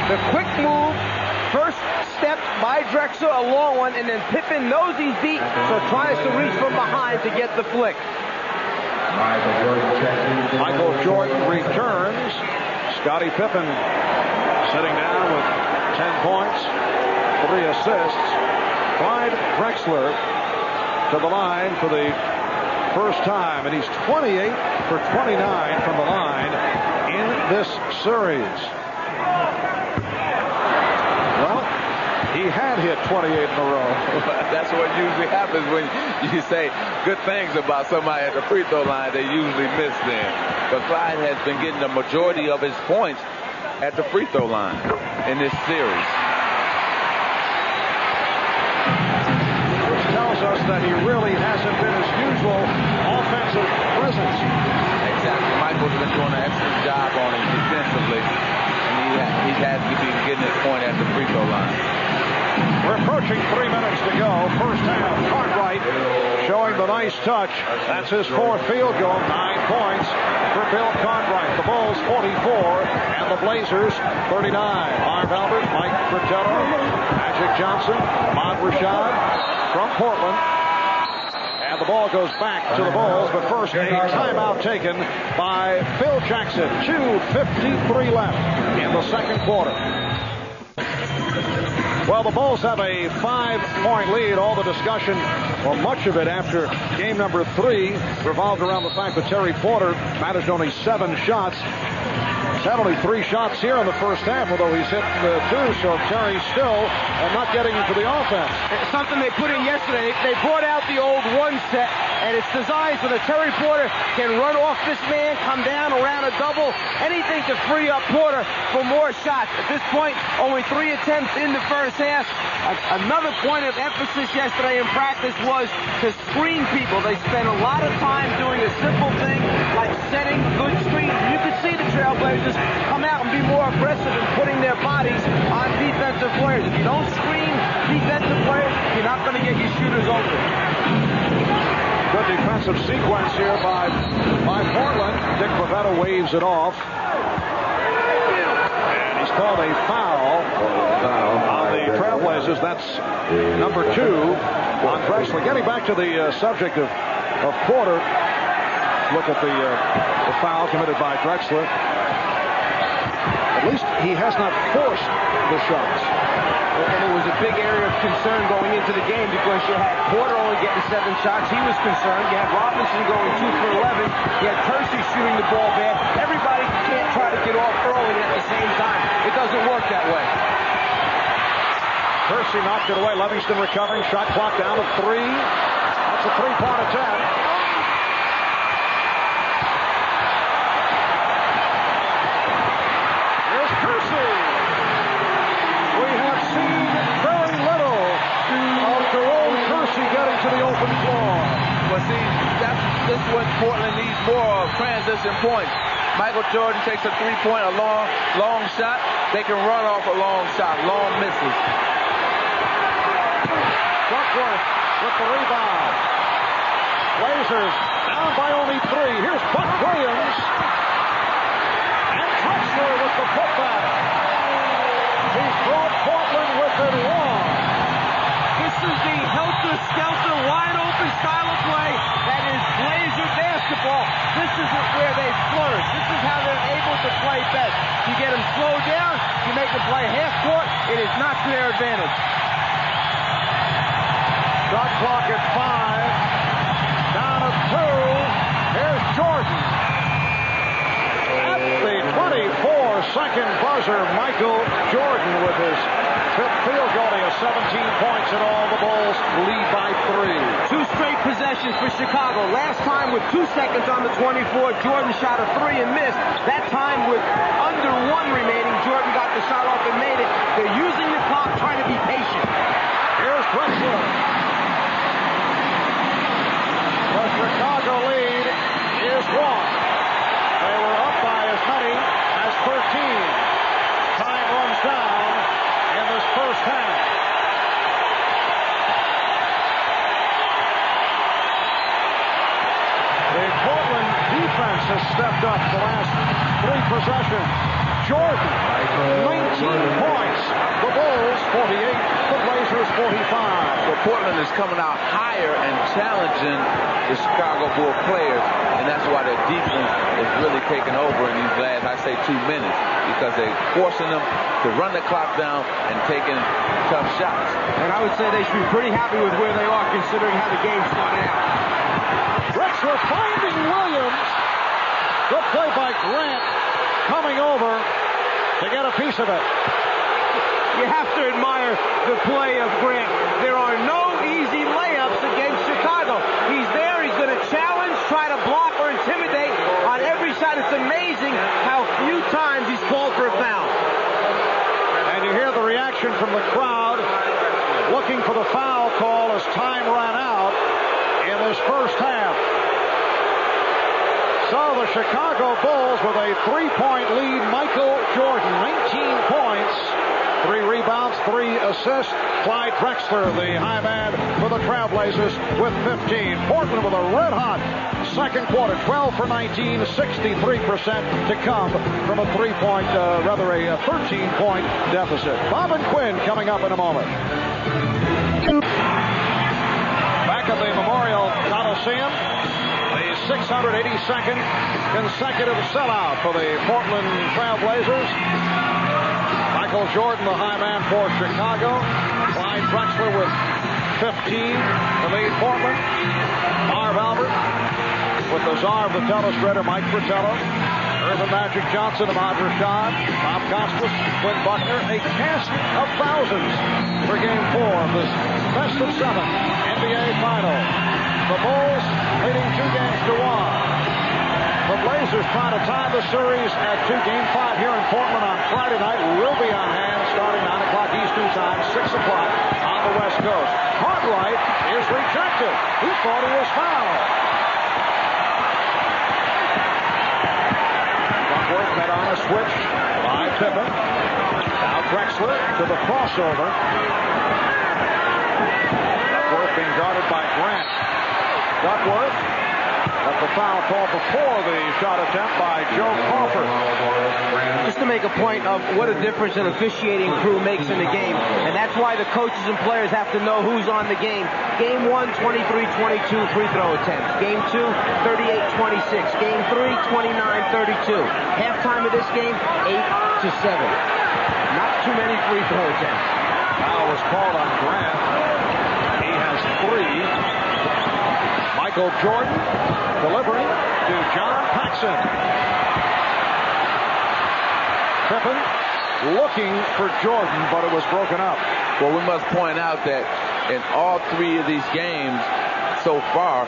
The quick move, first step by Drexler, a long one, and then Pippen knows he's deep, so tries to reach from behind to get the flick. Michael Jordan returns. Scottie Pippen sitting down with 10 points, 3 assists. Clyde Drexler to the line for the first time, and he's 28 for 29 from the line in this series. Well, he had hit 28 in a row. That's what usually happens when you say good things about somebody at the free throw line. They usually miss them. But Clyde has been getting the majority of his points at the free throw line in this series. Which tells us that he really hasn't been his usual offensive presence. Exactly. Michael's been doing an excellent job on him defensively. He has to be getting his point at the free throw line. We're approaching 3 minutes to go. First half, Cartwright showing the nice touch. That's his 4th field goal. 9 points for Bill Cartwright. The Bulls 44 and the Blazers 39. Marv Albert, Mike Fratello, Magic Johnson, Ahmad Rashad from Portland. And the ball goes back to the Bulls, but first a timeout taken by Phil Jackson. 2:53 left in the second quarter. Well, the Bulls have a 5-point lead. All the discussion, or much of it after game number 3, revolved around the fact that Terry Porter managed only 7 shots. He's had only 3 shots here in the first half, although he's hit 2, so Terry's still not getting into the offense. It's something they put in yesterday. They brought out the old 1 set, and it's designed so that Terry Porter can run off this man, come down around a double, anything to free up Porter for more shots. At this point, only 3 attempts in the first half. Another point of emphasis yesterday in practice was to screen people. They spent a lot of time doing a simple thing like setting good screens. You could see the Trailblazers come out and be more aggressive in putting their bodies on defensive players. If you don't screen defensive players, you're not going to get your shooters open. Good defensive sequence here by Portland. Dick Pavetta waves it off. And he's called a foul on the Trailblazers. That's number 2 on Drexler. Getting back to the subject of Porter, look at the foul committed by Drexler. At least he has not forced the shots. And it was a big area of concern going into the game because you had Porter only getting 7 shots. He was concerned. You had Robinson going 2 for 11. You had Percy shooting the ball bad. Everybody can't try to get off early at the same time. It doesn't work that way. Percy knocked it away. Livingston recovering. Shot clock down to 3. That's a 3-point attempt. Here's Percy. We have seen very little of Jerome Percy getting to the open floor. Well, see, this is what Portland needs more of, transition points. Michael Jordan takes a 3-point, a long shot. They can run off a long shot, long misses. Duckworth with the rebound. Blazers down by only 3. Here's Buck Williams. And Drexler with the putback. He's brought Portland within 1. This is the helter-skelter, wide-open style of play that is Blazer basketball. This is where they flourish. This is how they're able to play best. You get them slowed down, you make them play half court, it is not to their advantage. Shot clock at 5. Down to 2. Here's Jordan. At the 24-second buzzer, Michael Jordan with his 5th field goal. He has 17 points in all. The Bulls lead by 3. 2 straight possessions. possessions for Chicago. Last time with 2 seconds on the 24, Jordan shot a 3 and missed. That time with under 1 remaining, Jordan got the shot off and made it. They're using the clock, trying to be patient. Here's Drexler. The Chicago lead is 1. They were up by as many as 13. Time runs down in this first half. The Portland defense has stepped up the last 3 possessions. Jordan, 19 points. The Bulls, 48. The Blazers, 45. So Portland is coming out higher and challenging the Chicago Bull players, and that's why their defense is really taking over in these last, I say, 2 minutes, because they're forcing them to run the clock down and taking tough shots. And I would say they should be pretty happy with where they are, considering how the game started out. Drexler finding Williams. Good play by Grant, coming over to get a piece of it. You have to admire the play of Grant. There are no easy layups against Chicago. He's there. He's going to challenge, try to block or intimidate on every shot. It's amazing how few times he's called for a foul. And you hear the reaction from the crowd looking for the foul call as time ran out in this first half. So the Chicago Bulls with a 3-point lead. Michael Jordan, 19 points, 3 rebounds, 3 assists. Clyde Drexler, the high man for the Trailblazers, with 15. Portland with a red-hot second quarter, 12 for 19, 63% to come from a 3-point, rather a 13-point deficit. Bob and Quinn coming up in a moment. Back at the Memorial Coliseum, the 682nd consecutive sellout for the Portland Trailblazers. Michael Jordan, the high man for Chicago. Clyde Drexler with 15 to lead Portland. Marv Albert with the czar of the telestrator, Mike Fratello. Irvin Magic Johnson, Ahmad Rashad, Bob Costas, Quinn Buckner. A cast of thousands for Game 4 of this best of 7 NBA Final. The Bulls leading 2 games to 1. The Blazers trying to tie the series at 2. Game 5 here in Portland on Friday night will be on hand starting 9 o'clock Eastern Time, 6 o'clock on the West Coast. Cartwright is rejected. He thought he was fouled. Duckworth met on a switch by Pippen. Now Drexler to the crossover. Duckworth being guarded by Grant. Duckworth, but the foul call before the shot attempt by Joe Crawford. Just to make a point of what a difference an officiating crew makes in the game, and that's why the coaches and players have to know who's on the game. Game 1, 23-22 free throw attempts. Game 2, 38-26. Game 3, 29-32. Halftime of this game, 8-7. Not too many free throw attempts. Foul was called on Grant. He has 3. Michael Jordan delivering to John Paxson. Pippen looking for Jordan, but it was broken up. Well, we must point out that in all 3 of these games so far,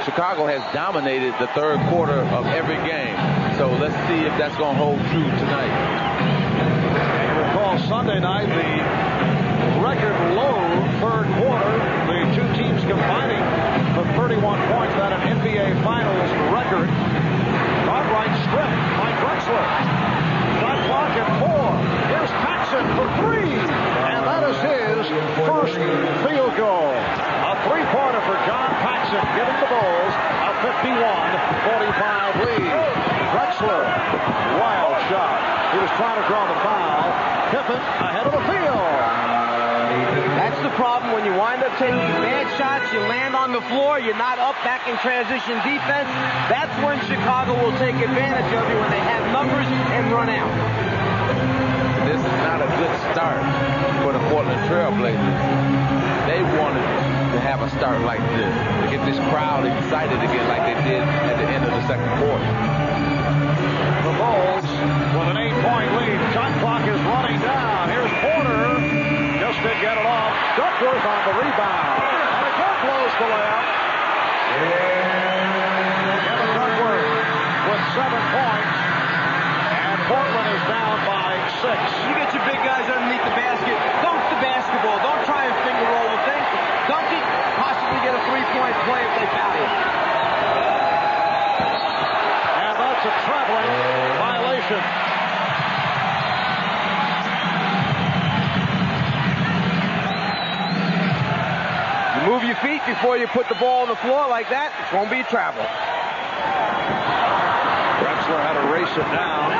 Chicago has dominated the third quarter of every game. So let's see if that's going to hold true tonight. You recall Sunday night, the record low third quarter, the 2 teams combining for 31 points, that an NBA Finals record. Cartwright stripped by Drexler. Shot clock at 4. Here's Paxson for 3. And that is his first field goal. A 3-pointer for John Paxson, giving the Bulls a 51-45 lead. Drexler, wild shot. He was trying to draw the foul. Pippen ahead of the field. That's the problem when you wind up taking bad shots, you land on the floor, you're not up back in transition defense. That's when Chicago will take advantage of you when they have numbers and run out. This is not a good start for the Portland Trailblazers. They wanted to have a start like this, to get this crowd excited again like they did at the end of the second quarter. The Bulls with an 8-point lead. Shot clock is running down. Here's Porter. Just did get it off. Duckworth on the rebound. And a good blow Kevin Duckworth with 7 points, and Portland is down by 6. You get your big guys underneath the basket, dunk the basketball. Don't try and finger roll the thing. Dunk it, possibly get a 3-point play if they foul you. And that's a traveling violation. Move your feet before you put the ball on the floor like that. It's going to be a travel. Drexler had to race it down.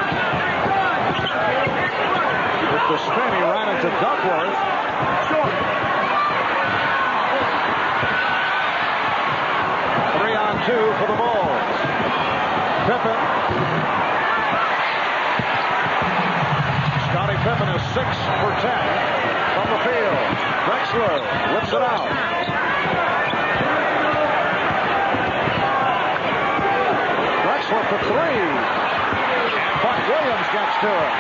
With the spin, he ran into Duckworth. 3-on-2 for the Bulls. Pippen. Scottie Pippen is 6 for 10 from the field. Drexler whips it out. Drexler for 3. And Buck Williams gets to it.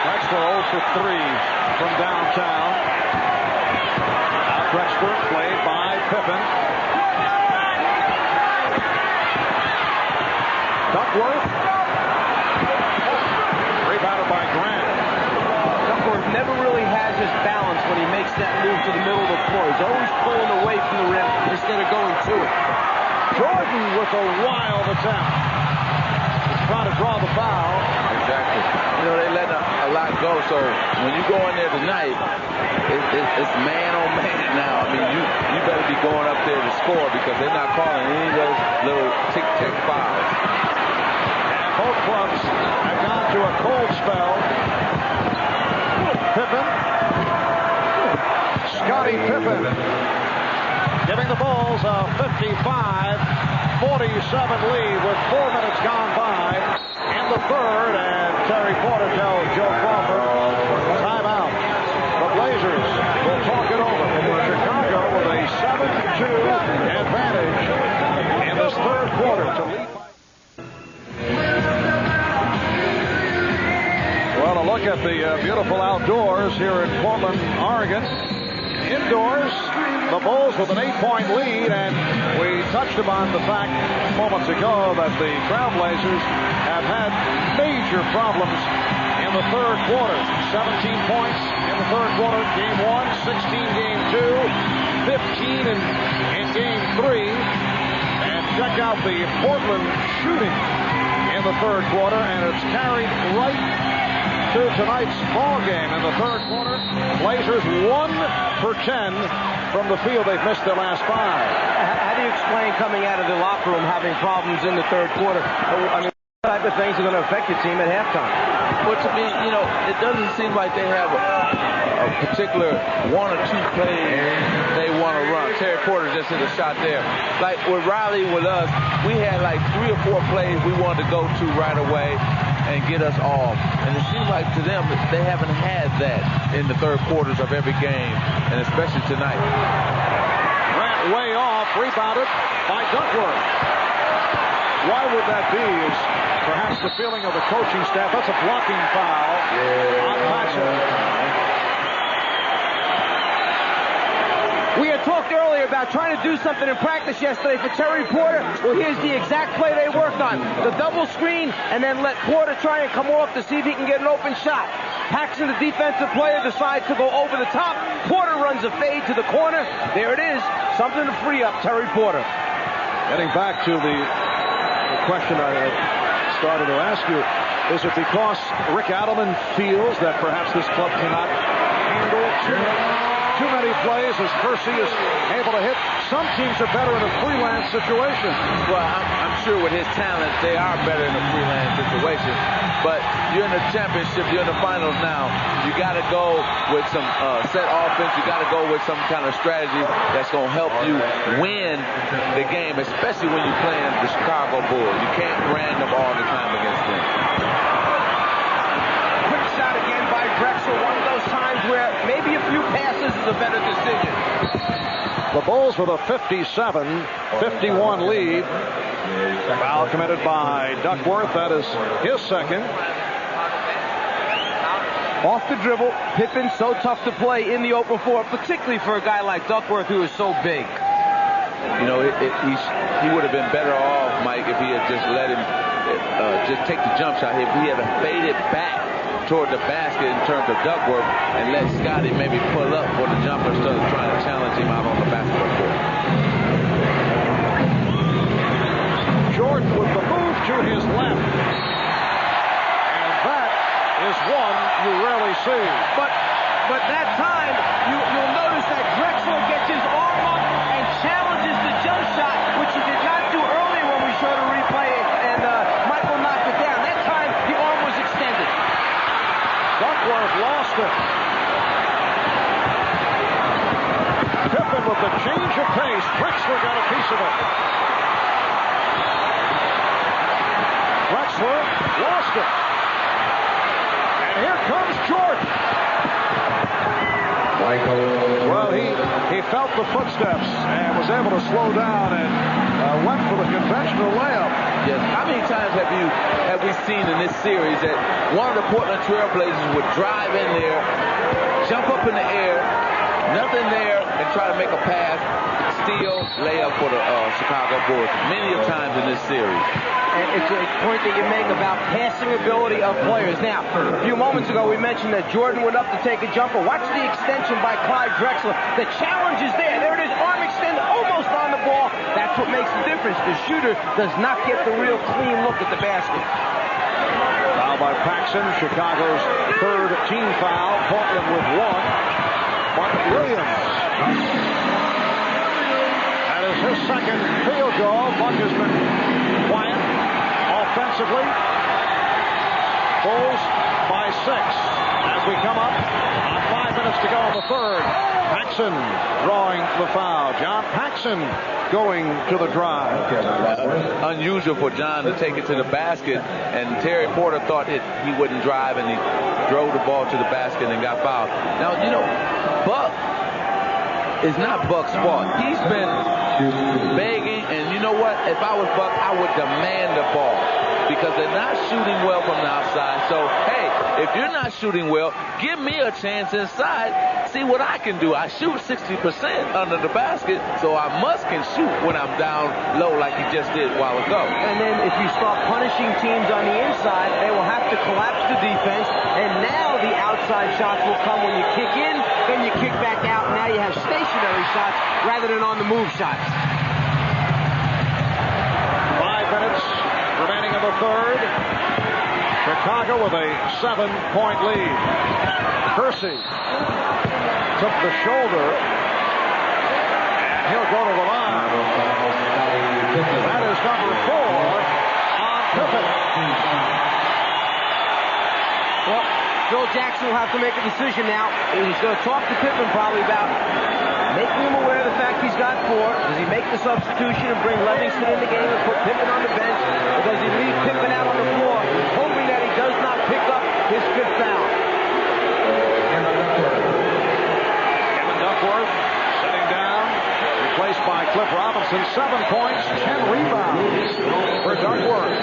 Drexler 0 for 3 from downtown. Now Drexler played by Pippen. Duckworth. Rebounded by Grant. Duckworth never really has his balance when he makes that move to the middle of the floor. He's always pulling away from the rim instead of going to it. Jordan with a wild attempt. He's trying to draw the foul. Exactly. You know, they let a lot go, so when you go in there tonight, it's man on man now. I mean, you better be going up there to score because they're not calling any of those little tic-tac fouls. Both clubs have gone to a cold spell. Pippen. Scottie Pippen giving the Bulls a 55-47 lead with 4 minutes gone by in the third, and Terry Porter tells Joe Crawford, timeout. The Blazers will talk it over. Chicago with a 7-2 advantage in this third quarter to lead. Well, a look at the beautiful outdoors here in Portland, Oregon. Indoors, the Bulls with an 8-point lead, and we touched upon the fact moments ago that the Trailblazers have had major problems in the third quarter. 17 points in the third quarter, game 1, 16 game 2, 15 in game 3. And check out the Portland shooting in the third quarter, and it's carried right to tonight's ball game in the third quarter. Blazers 1 for 10 from the field. They've missed their last 5. How do you explain coming out of the locker room having problems in the third quarter? I mean, what type of things are going to affect your team at halftime? Well, to me, you know, it doesn't seem like they have a particular 1 or 2 plays they want to run. Terry Porter just hit a shot there. Like with Riley, with us, we had like 3 or 4 plays we wanted to go to right away and get us off. And it seems like to them that they haven't had that in the third quarters of every game, and especially tonight. Grant way off, rebounded by Duckworth. Why would that be is perhaps the feeling of the coaching staff. That's a blocking foul on Paxson. We had talked earlier about trying to do something in practice yesterday for Terry Porter. Well, here's the exact play they worked on. The double screen, and then let Porter try and come off to see if he can get an open shot. Paxson, the defensive player, decides to go over the top. Porter runs a fade to the corner. There it is. Something to free up Terry Porter. Getting back to the question I started to ask you, is it because Rick Adelman feels that perhaps this club cannot handle too many plays as Percy is able to hit? Some teams are better in a freelance situation. Well, I'm sure with his talent, they are better in a freelance situation. But you're in the championship, you're in the finals now. You got to go with some set offense. You got to go with some kind of strategy that's going to help you win the game, especially when you're playing the Chicago Bulls. You can't run them all the time against them. Quick shot again by Drexler. One of those times where maybe a few passes is a better decision. The Bulls with a 57-51 lead. Foul committed by Duckworth. That is his second. Off the dribble, Pippen so tough to play in the open floor, particularly for a guy like Duckworth who is so big. You know, he would have been better off, Mike, if he had just let him just take the jump shot. If he had faded back toward the basket in terms of Duckworth and let Scotty maybe pull up for the jumper instead of trying to challenge him out on the basketball court. Jordan with the move to his left. And that is one you rarely see. But that time, you'll notice that Drexler gets his arm up and challenges the jump shot, which he did not do earlier when we showed a replay, and Michael knocked it down. That time, the arm was extended. Duckworth lost it. Pippen with the change of pace. Drexler got a piece of it. Drexler lost it. And here comes Jordan. Well, he felt the footsteps and was able to slow down and went for the conventional layup. Yes. How many times have we seen in this series that one of the Portland Trail Blazers would drive in there, jump up in the air, nothing there, and try to make a pass, steal, layup for the Chicago Bulls? Many of times in this series. And it's a point that you make about passing ability of players. Now, a few moments ago, we mentioned that Jordan went up to take a jumper. Watch the extension by Clyde Drexler. The challenge is there. There it is, arm extended, almost on the ball. That's what makes the difference. The shooter does not get the real clean look at the basket. Foul by Paxson, Chicago's third team foul. Portland with one. Mark Williams. That is his second field goal. Buck has been quiet offensively. Bulls by 6 as we come up on 5 minutes to go in the third. Paxson drawing the foul. John Paxson going to the drive. Unusual for John to take it to the basket, and Terry Porter thought he wouldn't drive, and he drove the ball to the basket and got fouled. Now, you know, Buck is not Buck's fault. He's been begging, and you know what? If I was Buck, I would demand the ball because they're not shooting well from the outside. So, hey, if you're not shooting well, give me a chance inside. See what I can do. I shoot 60% under the basket, so I can shoot when I'm down low like he just did a while ago. And then if you start punishing teams on the inside, they will have to collapse the defense, and now the outside shots will come when you kick in, then you kick back out. Now you have stationary shots rather than on the move shots. 5 minutes remaining in the third. Chicago with a 7-point lead. Kersey took the shoulder, and he'll go to the line. That is number 4 on Pippen. Well, Phil Jackson will have to make a decision now. He's going to talk to Pippen probably about making him aware of the fact he's got 4. Does he make the substitution and bring Livingston in the game and put Pippen on the bench? Or does he leave Pippen out on the floor, hoping that he does not pick up his 5th foul? Kevin Duckworth sitting down, replaced by Cliff Robinson. 7 points, 10 rebounds for Duckworth.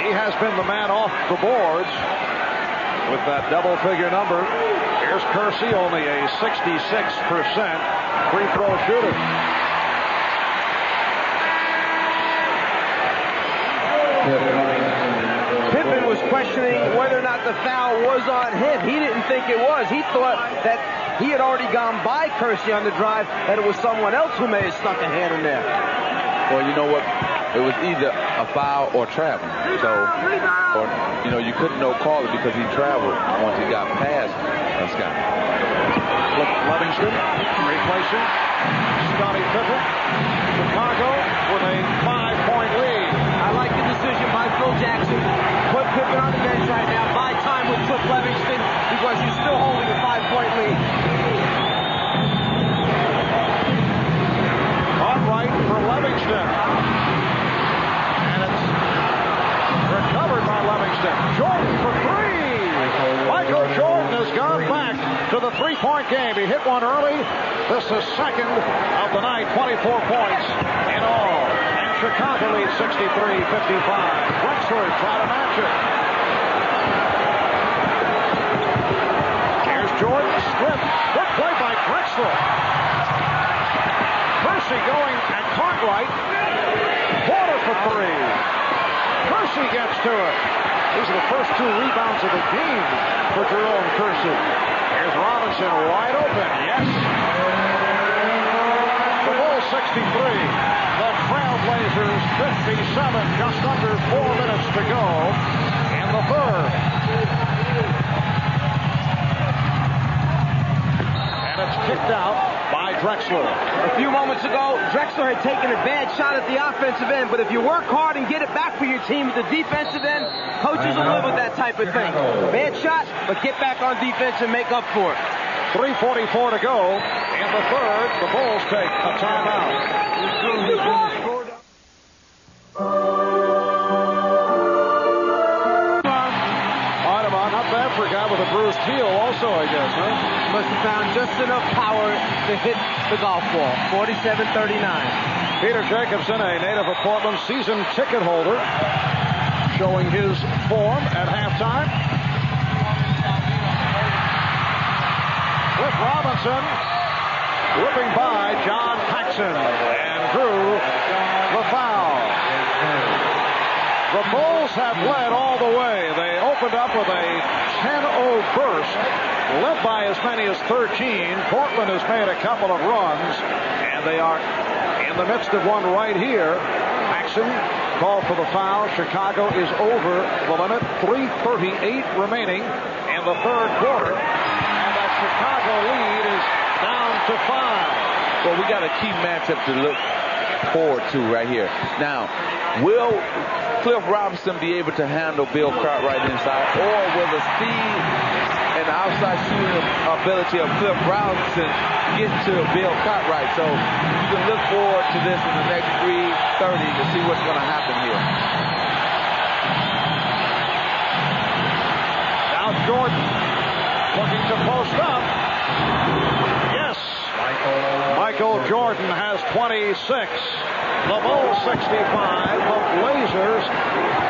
He has been the man off the boards with that double-figure number. Here's Kersey, only a 66% free throw shooter. Pippen was questioning whether or not the foul was on him. He didn't think it was. He thought that he had already gone by Kersey on the drive, that it was someone else who may have stuck a hand in there. Well, you know what? It was either a foul or traveling. So, or, you know, you couldn't call it because he traveled once he got past Scott. Livingston replacing Scottie Pippen. Chicago with a 5-point lead. I like the decision by Phil Jackson. Put Pippen on the bench right now. Buy time with Cliff Livingston because he's still holding a 5-point lead. On right for Livingston. And it's recovered by Livingston. Jordan for 3. Michael Jordan has gone back to the 3-point game. He hit one early. This is second of the night. 24 points in all. And Chicago leads 63-55. Drexler try to match it. Drexler. Kersey going at Cartwright. Porter for three. Kersey gets to it. These are the first 2 rebounds of the game for Jerome Kersey. Here's Robinson wide open. Yes. The Bulls 63. The Trailblazers 57. Just under 4 minutes to go in the third. And it's kicked out by Drexler. A few moments ago, Drexler had taken a bad shot at the offensive end, but if you work hard and get it back for your team at the defensive end, coaches will live with that type of thing. Bad shot, but get back on defense and make up for it. 3:44 to go in the third. The Bulls take a timeout. Not bad for a guy with a bruised heel also, I guess, huh? Must have found just enough power to hit the golf ball. 47-39. Peter Jacobson, a native of Portland, season ticket holder, showing his form at halftime. Cliff Robinson whipping by John Paxson and drew the foul. The Bulls have led all the way. They opened up with a 10-0 burst, led by as many as 13. Portland has made a couple of runs, and they are in the midst of one right here. Paxson called for the foul. Chicago is over the limit. 3:38 remaining in the third quarter, and that Chicago lead is down to 5. Well, we got a key matchup to look forward to right here. Now, will Cliff Robinson be able to handle Bill Cartwright inside, or will the speed and outside shooting ability of Cliff Robinson get to Bill Cartwright? So you can look forward to this in the next 3:30 to see what's going to happen here. Now Jordan looking to post up. Yes. Michael Jordan has 26. The Bulls 65. The Blazers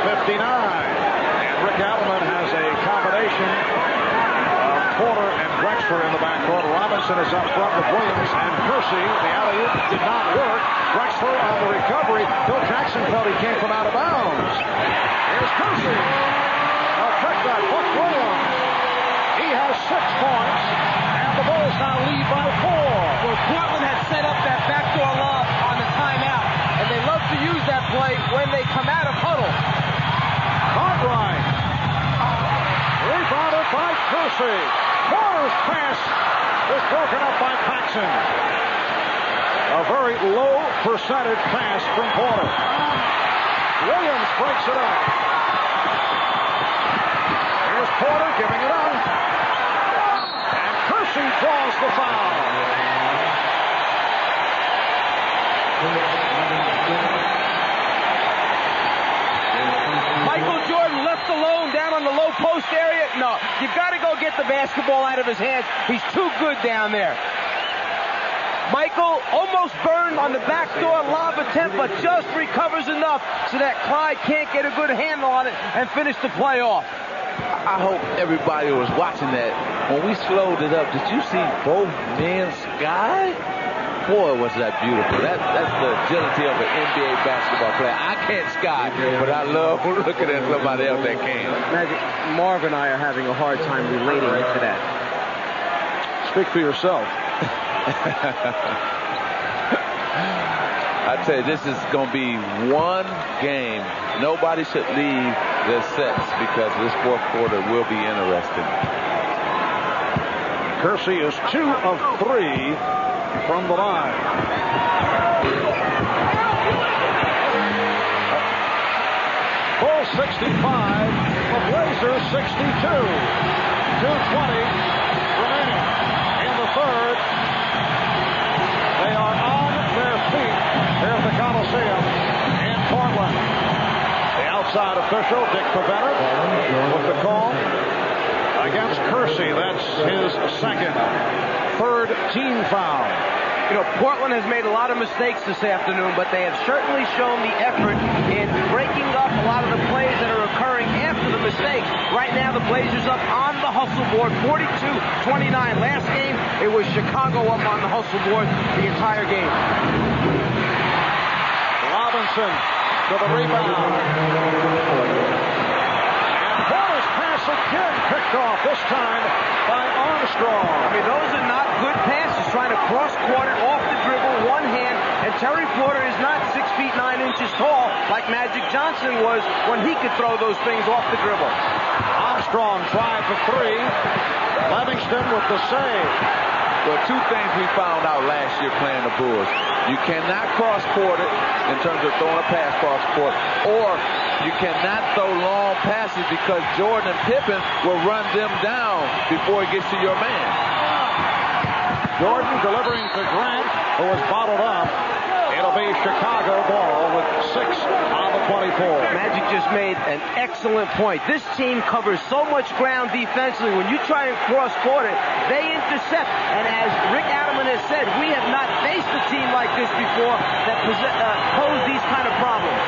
59. And Rick Appleman has a combination of Porter and Drexler in the backcourt. Robinson is up front with Williams and Kersey. The alley-oop did not work. Drexler on the recovery. Phil Jackson thought he came from out of bounds. Here's Kersey. Now check that. Buck Williams. He has 6 points. And the Bulls now lead by 4. Well, Portland had set up that backdoor lob on the timeout, and they love to use that play when they come out of huddle. Cartwright. Rebounded by Kersey. Porter's pass is broken up by Paxson. A very low percentage pass from Porter. Williams breaks it up. Here's Porter giving it up. And Kersey draws the foul. Michael Jordan left alone down on the low post area. No, you've got to go get the basketball out of his hands. He's too good down there. Michael almost burned on the backdoor lob attempt, but just recovers enough so that Clyde can't get a good handle on it and finish the play off. I hope everybody was watching that. When we slowed it up, did you see both men sky? Boy, was that beautiful. That's the agility of an NBA basketball player. I can't sky, but I love looking at somebody else that can. Magic, Marv and I are having a hard time relating to that. Speak for yourself. I tell you, this is going to be one game. Nobody should leave their sets because this fourth quarter will be interesting. Kersey is 2 of 3 from the line. Bulls 65, the Blazers 62. 2:20 remaining in the third. They are on their feet here at the Coliseum in Portland. The outside official, Dick Pavetta, with the call against Kersey. That's his second. Third team foul. You know, Portland has made a lot of mistakes this afternoon, but they have certainly shown the effort in breaking up a lot of the plays that are occurring after the mistakes. Right now, the Blazers up on the hustle board, 42-29. Last game, it was Chicago up on the hustle board the entire game. Robinson to the rebound. And Porter's pass again picked off, this time by Armstrong. I mean, those are not good passes, trying to cross-court it off the dribble, one hand, and Terry Porter is not 6 feet 9 inches tall like Magic Johnson was when he could throw those things off the dribble. Armstrong tried for three. Livingston with the save. Well, two things we found out last year playing the Bulls. You cannot cross-court it in terms of throwing a pass cross-court, or you cannot throw long passes because Jordan and Pippen will run them down before it gets to your man. Jordan delivering to Grant, who was bottled up. It'll be Chicago ball with 6 on the 24. Magic just made an excellent point. This team covers so much ground defensively. When you try and cross-court it, they intercept. And as Rick Adelman has said, we have not faced a team like this before that pose these kind of problems.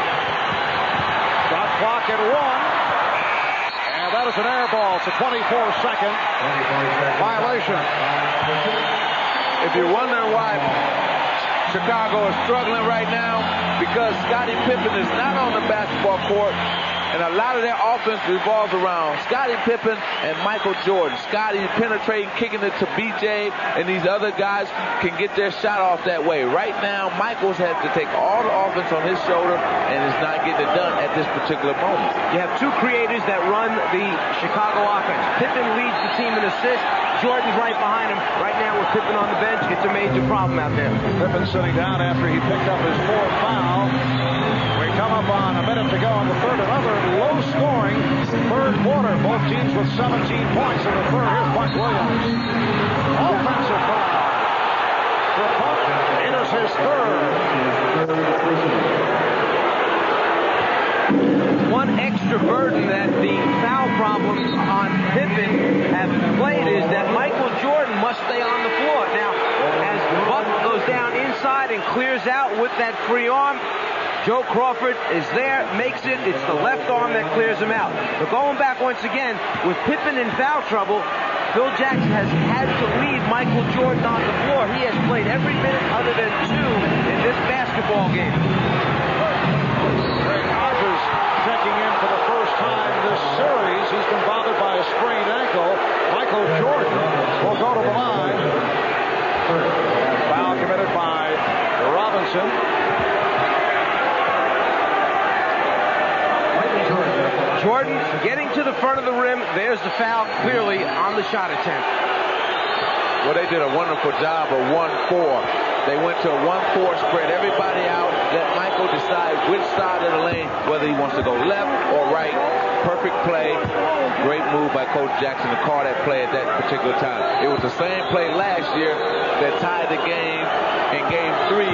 Shot clock at 1. And that is an air ball. It's a 24-second violation. If you're wondering why Chicago is struggling right now, because Scottie Pippen is not on the basketball court, and a lot of their offense revolves around Scottie Pippen and Michael Jordan. Scottie penetrating, kicking it to BJ, and these other guys can get their shot off that way. Right now, Michael's had to take all the offense on his shoulder and is not getting it done at this particular moment. You have two creators that run the Chicago offense. Pippen leads the team in assists. Jordan's right behind him. Right now with Pippen on the bench, it's a major problem out there. Pippen sitting down after he picked up his 4th foul. We come up on a minute to go in the third. Another low-scoring third quarter. Both teams with 17 points in the third. Here's Buck Williams. Offensive foul. For Buck, it is his third. One extra burden that the foul problems on Pippen have played is that Michael Jordan must stay on the floor. Now, as Buck goes down inside and clears out with that free arm, Joe Crawford is there, makes it. It's the left arm that clears him out. But going back once again, with Pippen in foul trouble, Phil Jackson has had to leave Michael Jordan on the floor. He has played every minute other than 2 in this basketball game. Craig Hodges checking in for the first time this series. He's been bothered by a sprained ankle. Michael Jordan will go to the line. Foul committed by Robinson. Jordan getting to the front of the rim. There's the foul clearly on the shot attempt. Well, they did a wonderful job of 1-4. They went to a 1-4, spread everybody out, let Michael decide which side of the lane, whether he wants to go left or right. Perfect play. Great move by Coach Jackson to call that play at that particular time. It was the same play last year that tied the game in Game 3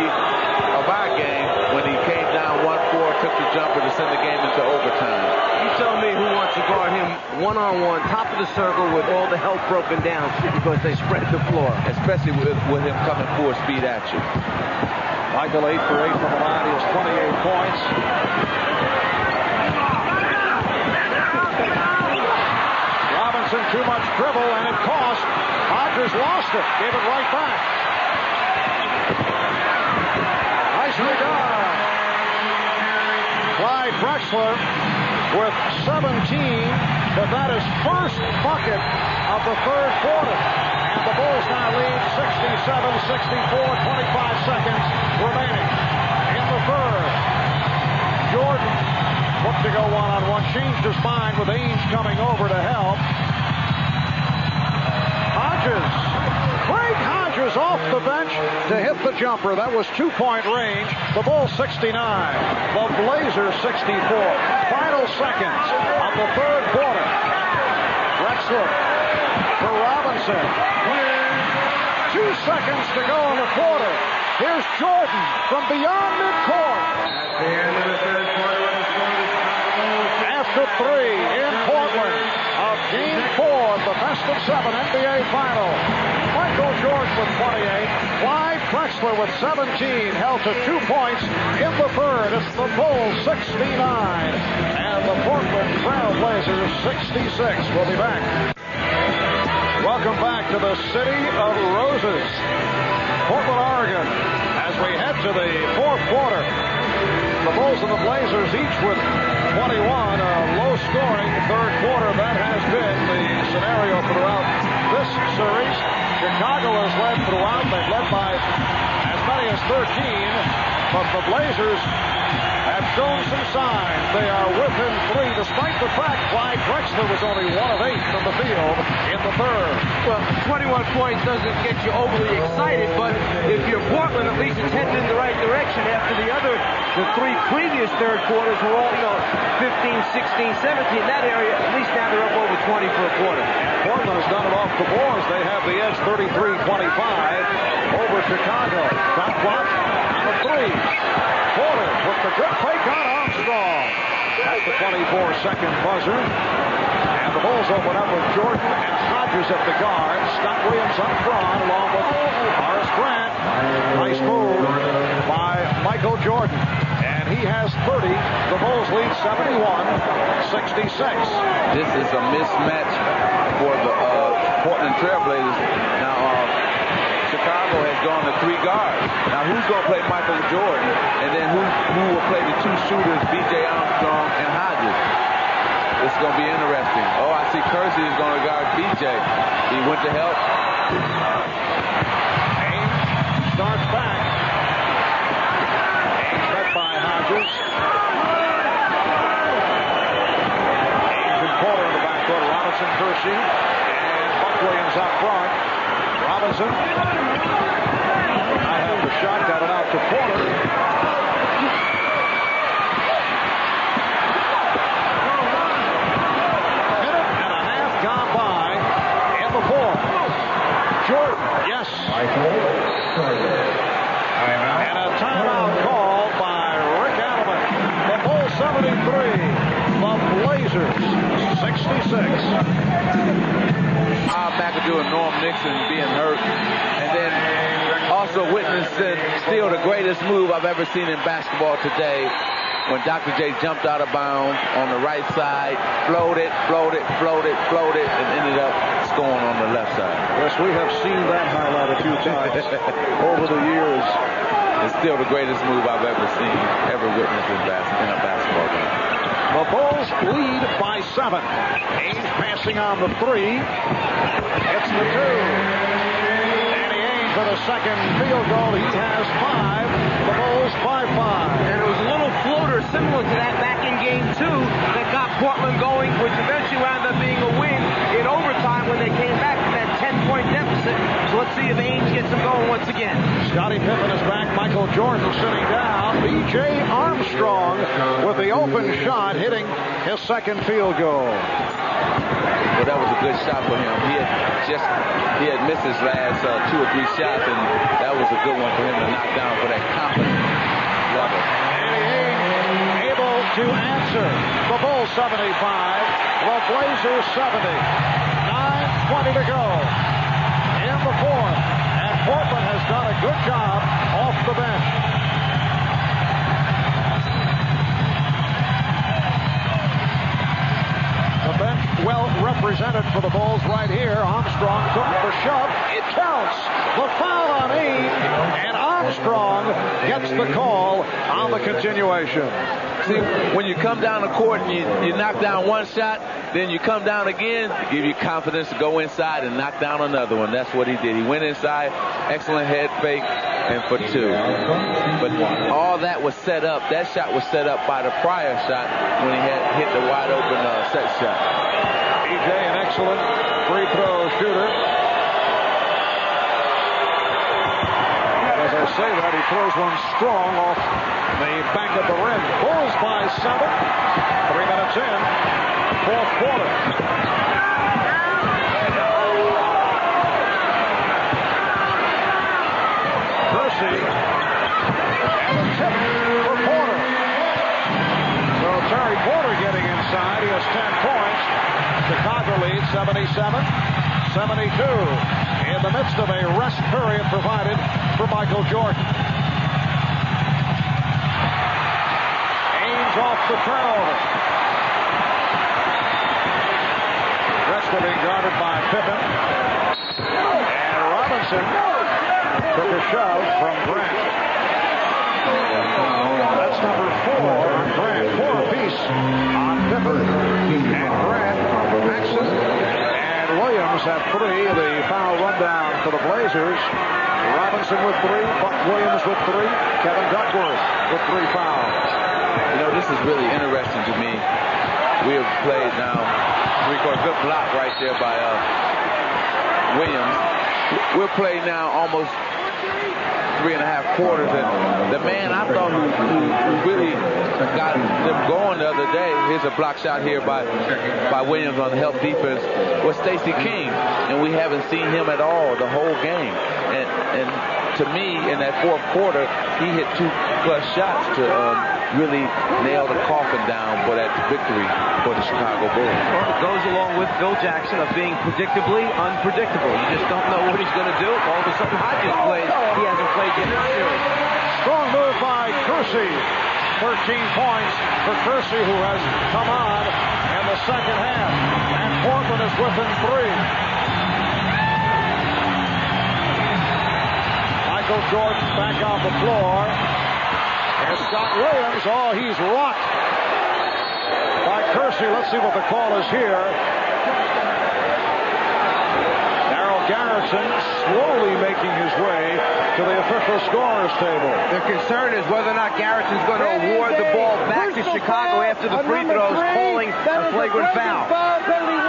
of our game when he came down 1-4, took the jumper to send the game into overtime. You tell me who wants to guard him one-on-one, top of the circle with all the help broken down because they spread the floor. Especially with him coming full speed at you. Michael 8 for 8 from the line. He has 28 points. Robinson too much dribble and it cost. Hodges lost it. Gave it right back. Nicely done. Clyde Drexler with 17, but that is first bucket of the third quarter. And the Bulls now lead 67-64, 25 seconds remaining in the third. Jordan looked to go one-on-one, changed his mind with Ainge coming over to help. Craig Hodges off the bench to hit the jumper. That was 2-point range. The Bulls 69. The Blazers 64. Final seconds of the third quarter. Drexler to Robinson. 2 seconds to go in the quarter. Here's Jordan from beyond midcourt. At the end of the third quarter, After 3 in Portland of Game 4 of the Best of 7 NBA Final. Michael Jordan with 28. Clyde Drexler with 17. Held to 2 points in the third. It's the Bulls 69 and the Portland Trail Blazers 66. We'll be back. Welcome back to the city of roses. Portland, Oregon. As we head to the fourth quarter, the Bulls and the Blazers each with 21, a low-scoring third quarter. That has been the scenario throughout this series. Chicago has led throughout. They've led by as many as 13, but the Blazers have shown some signs. They are within 3, despite the fact Clyde Drexler was only 1 of 8 from the field in the third. Well, 21 points doesn't get you overly excited, but if you're Portland, at least it's heading in the right direction after the 3 previous third quarters were all, 15, 16, 17. That area, at least now they're up over 20 for a quarter. Portland has done it off the boards. They have the edge 33-25 over Chicago. Shot clock on the 3. Porter with the good fake on Armstrong. That's the 24-second buzzer. And the Bulls open up with Jordan and Hodges at the guard. Scott Williams up front along with Horace Grant. Nice move by Michael Jordan. And he has 30. The Bulls lead 71-66. This is a mismatch for the Portland Trailblazers. Now, Chicago has gone to 3 guards. Now, who's going to play Michael Jordan? And then who will play the 2 shooters, B.J. Armstrong and Hodges? It's going to be interesting. Oh, I see Kersey is going to guard B.J. He went to help. Ames starts back. Ames met by Hodges. Ames and Porter in the backcourt. Robinson, Kersey, and Buck Williams up front. Robinson. I have the shot, got it out to Porter. A minute and a half gone by in the fourth. Jordan, yes. And a timeout called by Rick Adelman. The Bulls 73, the Blazers 66. McAdoo and Norm Nixon being hurt, and then also witnessing still the greatest move I've ever seen in basketball today when Dr. J jumped out of bounds on the right side, floated, and ended up scoring on the left side. Yes, we have seen that highlight a few times over the years. It's still the greatest move I've ever seen, ever witnessed in a basketball game. The Bulls lead by 7. Ames passing on the 3. It's the 2. Danny Ainge for the second field goal. He has 5. The Bulls by 5. And it was a little floater similar to that back in game 2 that got Portland going, which eventually wound up being a win in overtime when they came back from that 10-point deficit. So let's see if Ainge gets them going once again. Scottie Pippen is back. Michael Jordan sitting down. B.J. Armstrong with the open shot hitting his second field goal. Well, that was a good shot for him. He had missed his last 2 or 3 shots, and that was a good one for him to knock down for that confidence level. Danny Ainge able to answer. The Bulls 75, the Blazers 70. 9:20 to go in the fourth, and Portland has done a good job off the bench. The bench well represented for the Bulls right here. Armstrong took the shove. It counts. The foul on Ainge, and Armstrong gets the call on the continuation. See, when you come down the court and you knock down one shot, then you come down again, give you confidence to go inside and knock down another one. That's what he did. He went inside, excellent head fake, and for 2. But all that was set up. That shot was set up by the prior shot when he had hit the wide open set shot. EJ, an excellent free throw shooter. As I say that, he throws one strong off the back of the rim. Bulls by 7. 3 minutes in. Fourth quarter. Kersey. And a tip for Porter. So Terry Porter getting inside. He has 10 points. Chicago leads 77-72. In the midst of a rest period provided for Michael Jordan. Ainge off the turnover. Drexler being guarded by Pippen. And Robinson took a shove from Grant. That's number 4 on Grant. 4 apiece on Pippen and Grant, Paxson, and Williams at 3. The foul rundown for the Blazers. Robinson with 3, Buck Williams with 3, Kevin Duckworth with 3 fouls. You know, this is really interesting to me. We have played now three-quarter, good block right there by Williams. We're playing now almost 3.5 quarters, and the man I thought who really got them going the other day, here's a block shot here by Williams on the help defense, was Stacey King, and we haven't seen him at all the whole game. And to me, in that fourth quarter, he hit 2+ shots to really nail the coffin down for that victory for the Chicago Bulls. Well, it goes along with Phil Jackson of being predictably unpredictable. You just don't know what he's going to do. All of a sudden, Hodges plays. He hasn't played yet in the series. Strong move by Kersey. 13 points for Kersey, who has come on in the second half. And Portland is within 3. Michael Jordan back on the floor. And Scott Williams, oh, he's rocked by Kersey. Let's see what the call is here. Darrell Garrison slowly making his way to the official scorer's table. The concern is whether or not Garrison's going to award the ball back to Chicago after the free throws, calling a flagrant foul. Penalty 1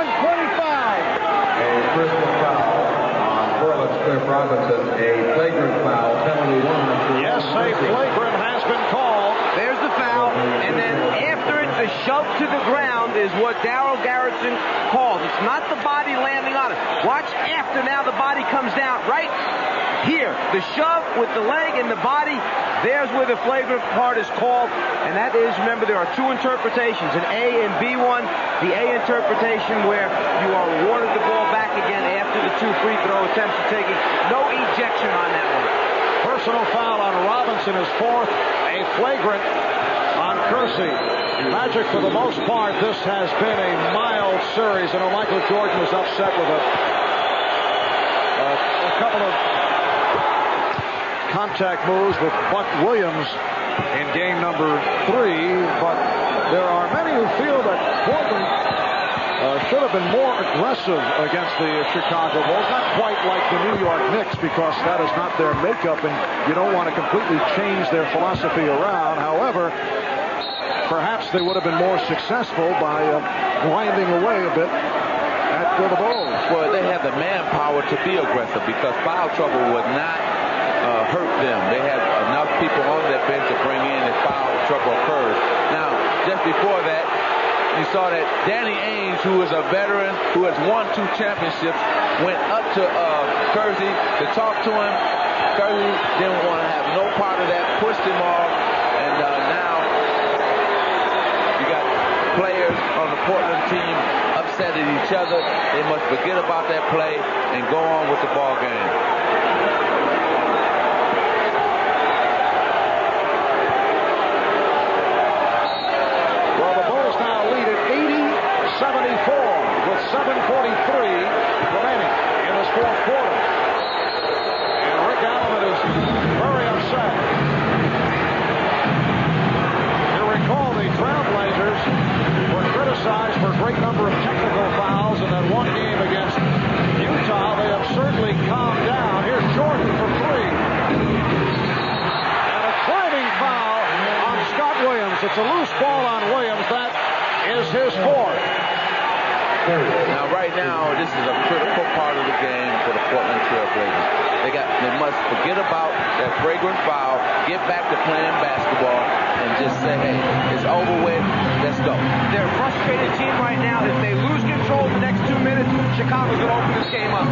on 25. A personal foul on Portland's Cliff Robinson. A flagrant foul, penalty 1. Yes, a flagrant has been called. There's the foul, and then after it, the shove to the ground is what Darrell Garrison calls. It's not the body landing on it. Watch after now the body comes down right here. The shove with the leg and the body, there's where the flagrant part is called, and that is, remember, there are 2 interpretations, an A and B1. The A interpretation where you are awarded the ball back again after the 2 free throw attempts are taken. No ejection on that one. Personal foul on Robinson is 4th. A flagrant on Kersey. Magic, for the most part, this has been a mild series. I know Michael Jordan was upset with a couple of contact moves with Buck Williams in game number 3, but there are many who feel that Portland should have been more aggressive against the Chicago Bulls. Not quite like the New York Knicks, because that is not their makeup, and you don't want to completely change their philosophy around. However, perhaps they would have been more successful by grinding away a bit at the Bulls. Well, they had the manpower to be aggressive because foul trouble would not hurt them. They had enough people on their bench to bring in if foul trouble occurs. Now, just before that, you saw that Danny Ainge, who is a veteran, who has won 2 championships, went up to Kersey to talk to him. Kersey didn't want to have no part of that, pushed him off, and now you got players on the Portland team upset at each other. They must forget about that play and go on with the ball game. With 7:43 remaining in this fourth quarter. And Rick Allen is very upset. You recall the Trailblazers were criticized for a great number of technical fouls in that one game against Utah. They have certainly calmed down. Here's Jordan for 3. And a driving foul on Scott Williams. It's a loose ball on Williams. That is his 4th. Now, right now, this is a critical part of the game for the Portland Trailblazers. They must forget about that flagrant foul, get back to playing basketball, and just say, hey, it's over with, let's go. They're a frustrated team right now. If they lose control the next 2 minutes, Chicago's going to open this game up.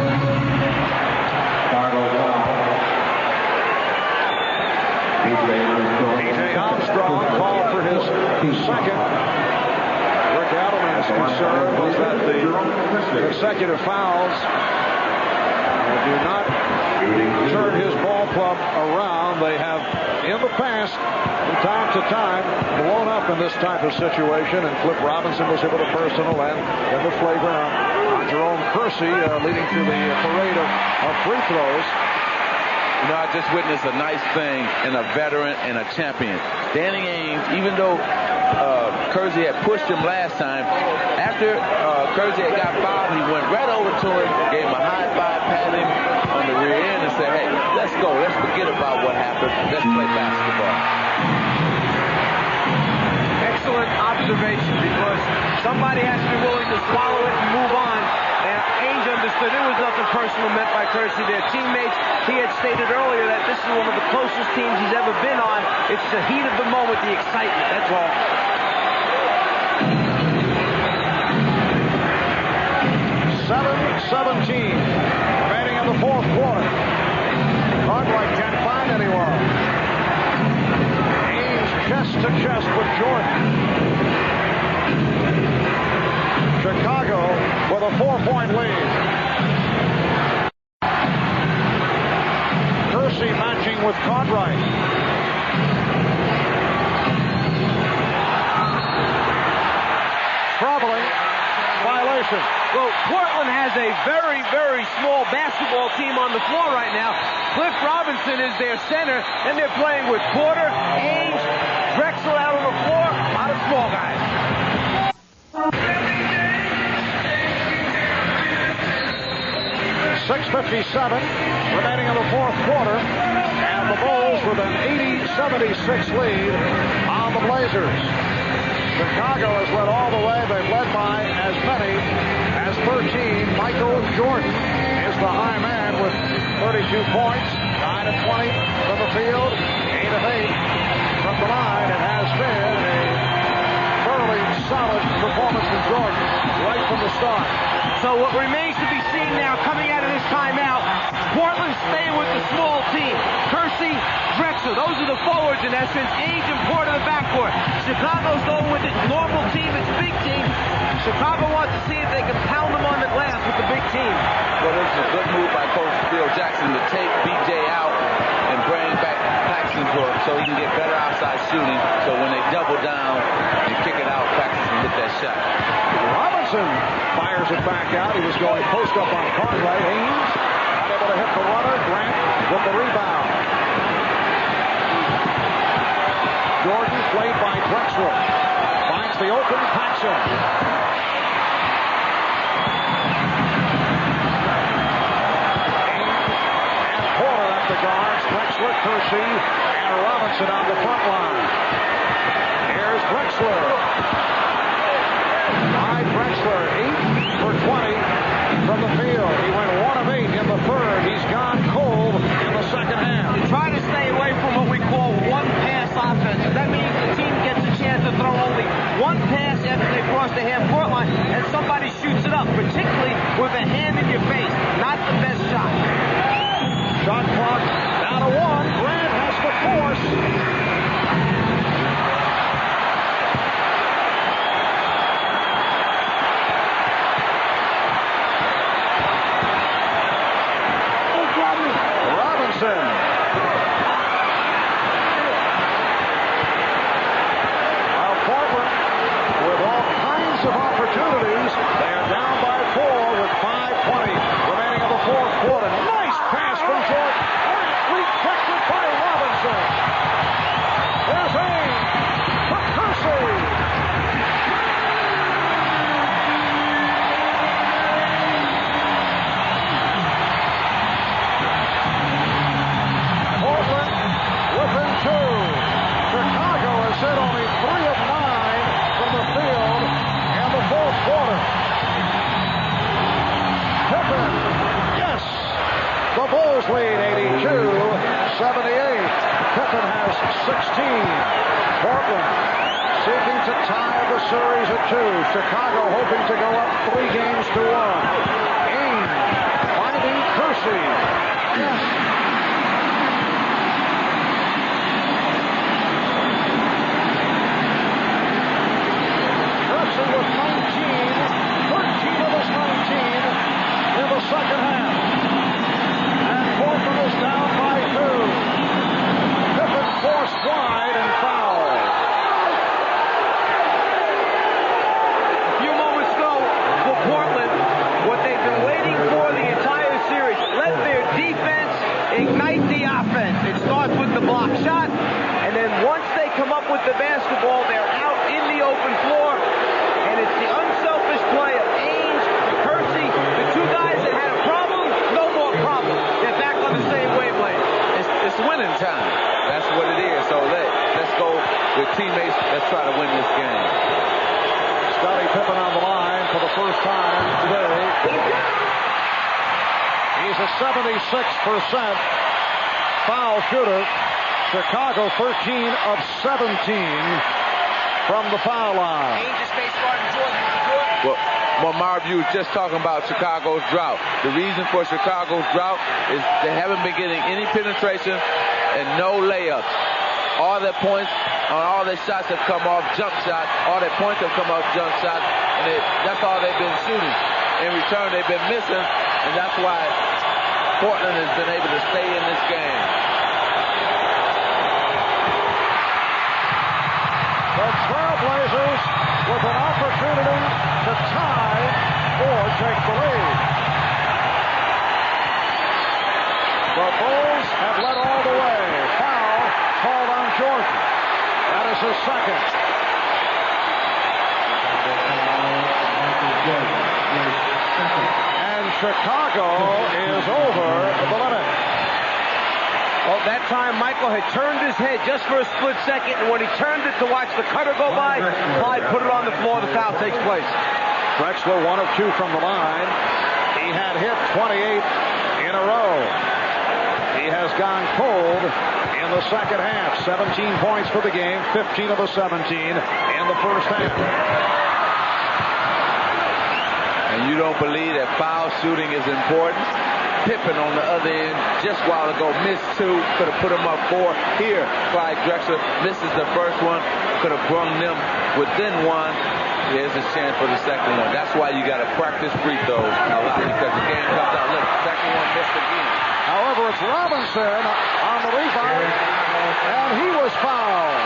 P.J. Armstrong called for his 2nd. Rick Adelman's concern was that the consecutive fouls do not turn his ball club around. They have, in the past, from time to time, blown up in this type of situation, and Cliff Robinson was able to personal, and then the flagrant on Jerome Kersey, leading to the parade of free throws. You know, I just witnessed a nice thing in a veteran and a champion. Danny Ainge, even though Kersey had pushed him last time, after Kersey had got fouled, he went right over to him, gave him a high five, patted him on the rear end, and said, hey, let's go. Let's forget about what happened. Let's play basketball. Excellent observation, because somebody has to be willing to swallow it and move on. And Ainge understood there was nothing personal meant by Kersey. Their teammates, he had stated earlier that this is one of the closest teams he's ever been on. It's the heat of the moment, the excitement, that's all. .17 remaining in the fourth quarter. Cartwright can't find anyone. Ainge chest to chest with Jordan. Chicago with a 4-point lead. Kersey matching with Cartwright. Traveling violation. Well, Portland has a very, very small basketball team on the floor right now. Cliff Robinson is their center, and they're playing with Porter, Ainge, Drexler out on the floor. A lot of small guys. .6:57 remaining in the fourth quarter, and the Bulls with an 80-76 lead on the Blazers. Chicago has led all the way. They've led by as many as 13. Michael Jordan is the high man with 32 points, 9 of 20 from the field, 8 of 8 from the line. It has been a thoroughly solid performance from Jordan right from the start. So what remains to be seen now coming out of this timeout, Portland staying with the small team. Kersey, Drexler, those are the forwards in essence. Ainge and Porter the backcourt. Chicago's going with its normal team, its big team. Chicago wants to see if they can pound them on the glass with the big team. Well, this is a good move by Coach Phil Jackson to take B.J. out and bring back Paxton so he can get better outside shooting. So when they double down and kick it out, Paxton can hit that shot. Robinson fires it back out. He was going post up on Cartwright. Ainge unable to hit the runner. Grant with the rebound. Jordan played by Drexler. Finds the open Paxson. And Porter at the guards. Drexler, Kersey, and Robinson on the front line. Here's Drexler. Drexler, 8 for 20 from the field. He went 1 of 8 in the third. He's gone cold in the second half. Try to stay away from what we call one-pass offense. That means the team gets a chance to throw only one pass after they cross the half-court line, and somebody shoots it up, particularly with a hand in your face. Not the best shot. Shot clock down to 1. Grant has the force. While Portland, with all kinds of opportunities, they are down by 4 with 5:20 remaining in the fourth quarter. Nice pass from Jordan. Rejected by Robinson. There's Ainge for Kersey. Chicago has hit only 3 of 9 from the field in the fourth quarter. Pippen, yes! The Bulls lead 82-78. Pippen has 16. Portland seeking to tie the series at 2. Chicago hoping to go up 3 games to 1. Ainge finding Kersey. Yes! With 19, 13 of his 19 in the second half. And Portland is down by 2. Pippen forced wide and fouled. A few moments ago for Portland, what they've been waiting for the entire series. Let their defense the basketball. They're out in the open floor, and it's the unselfish play of Ainge and Kersey, the two guys that had a problem, no more problem. They're back on the same wavelength. It's winning time. That's what it is. So let's go with teammates. Let's try to win this game. Scottie Pippen on the line for the first time today. He's a 76% foul shooter. Chicago 13 of 17 from the foul line. Ainge space guarding Jordan. Well, Marv, you was just talking about Chicago's drought. The reason for Chicago's drought is they haven't been getting any penetration and no layups. All their points on all their shots have come off jump shots. All their points have come off jump shots, and that's all they've been shooting. In return, they've been missing, and that's why Portland has been able to stay in this game. The Trailblazers with an opportunity to tie or take the lead. The Bulls have led all the way. Foul called on Jordan. That is his second. And Chicago is over the limit. Well, that time Michael had turned his head just for a split second, and when he turned it to watch the cutter go by, Clyde put it on the floor. The foul takes place. Drexler 1 of 2 from the line. He had hit 28 in a row. He has gone cold in the second half. 17 points for the game, 15 of the 17 in the first half. And you don't believe that foul shooting is important? Pippen on the other end just a while ago missed 2, could have put him up 4. Here, Clyde Drexler misses the first one, could have brung them within 1. Here's a chance for the second one. That's why you got to practice free throws a lot, because the game comes out. Look, second one missed again. However, it's Robinson on the rebound, and he was fouled.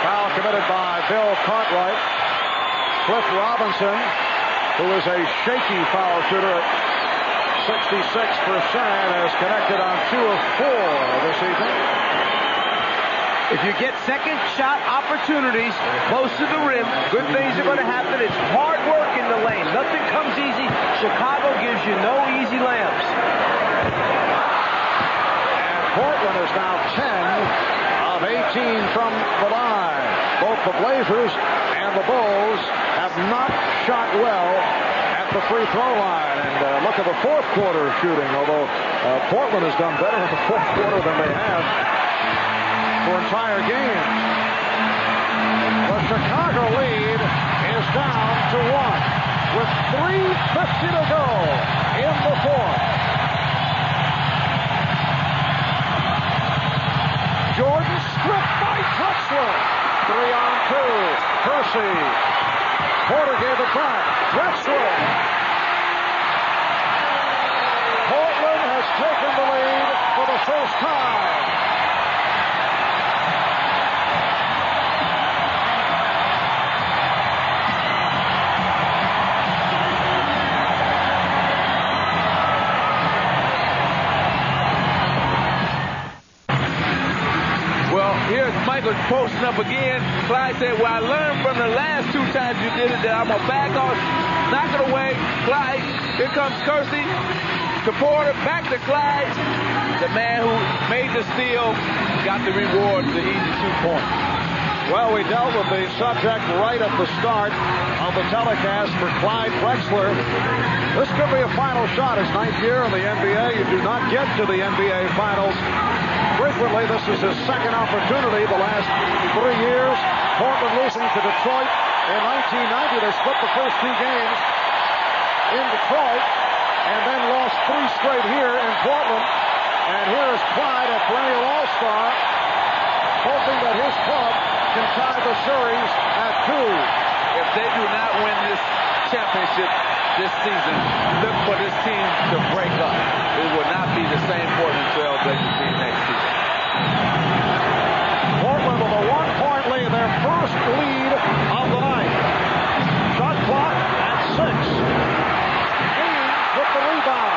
Foul committed by Bill Cartwright. Cliff Robinson, who is a shaky foul shooter at 66%, has connected on 2 of 4 this evening. If you get second shot opportunities close to the rim, good things are going to happen. It's hard work in the lane. Nothing comes easy. Chicago gives you no easy layups. And Portland is now 10 of 18 from the line. Both the Blazers and the Bulls have not shot well at the free throw line. And look at the fourth quarter shooting, although Portland has done better in the fourth quarter than they have for entire games. The Chicago lead is down to 1 with 3:50 to go in the fourth. Jordan stripped by Drexler. 3 on 2. Kersey. Porter gave it back. Drexler. Portland has taken the lead for the first time. Here's Michael posting up again. Clyde said, well, I learned from the last 2 times you did it that I'm going to back off, knock it away. Clyde, here comes Kersey. To Porter, back to Clyde. The man who made the steal got the reward, the easy 2 points. Well, we dealt with the subject right at the start of the telecast for Clyde Drexler. This could be a final shot. His 9th year in the NBA. You do not get to the NBA Finals frequently. This is his second opportunity the last 3 years. Portland losing to Detroit in 1990. They split the first 2 games in Detroit and then lost 3 straight here in Portland. And here is Clyde, a perennial all-star, hoping that his club can tie the series at 2. If they do not win this championship this season, look for this team to break up. It will not be the same Portland Trailblazers team next season. Portland with a 1-point lead, their first lead of the night. Shot clock at 6. Ainge with the rebound.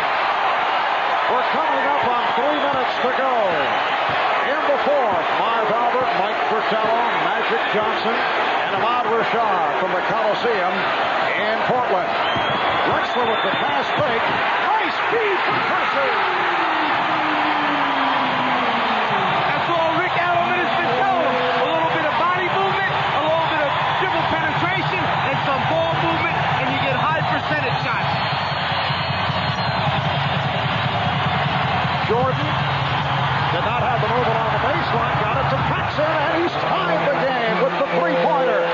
We're coming up on 3 minutes to go in the fourth. Marv Albert, Mike Fratello, Magic Johnson, and Ahmad Rashad from the Coliseum in Portland. Drexler with the pass fake. Nice speed for Kersey. That's all Rick Adelman has been telling him. A little bit of body movement, a little bit of dribble penetration, and some ball movement, and you get high percentage shots. Jordan did not have the movement on the baseline. Got it to Paxson, and he's tied the game with the three-pointer.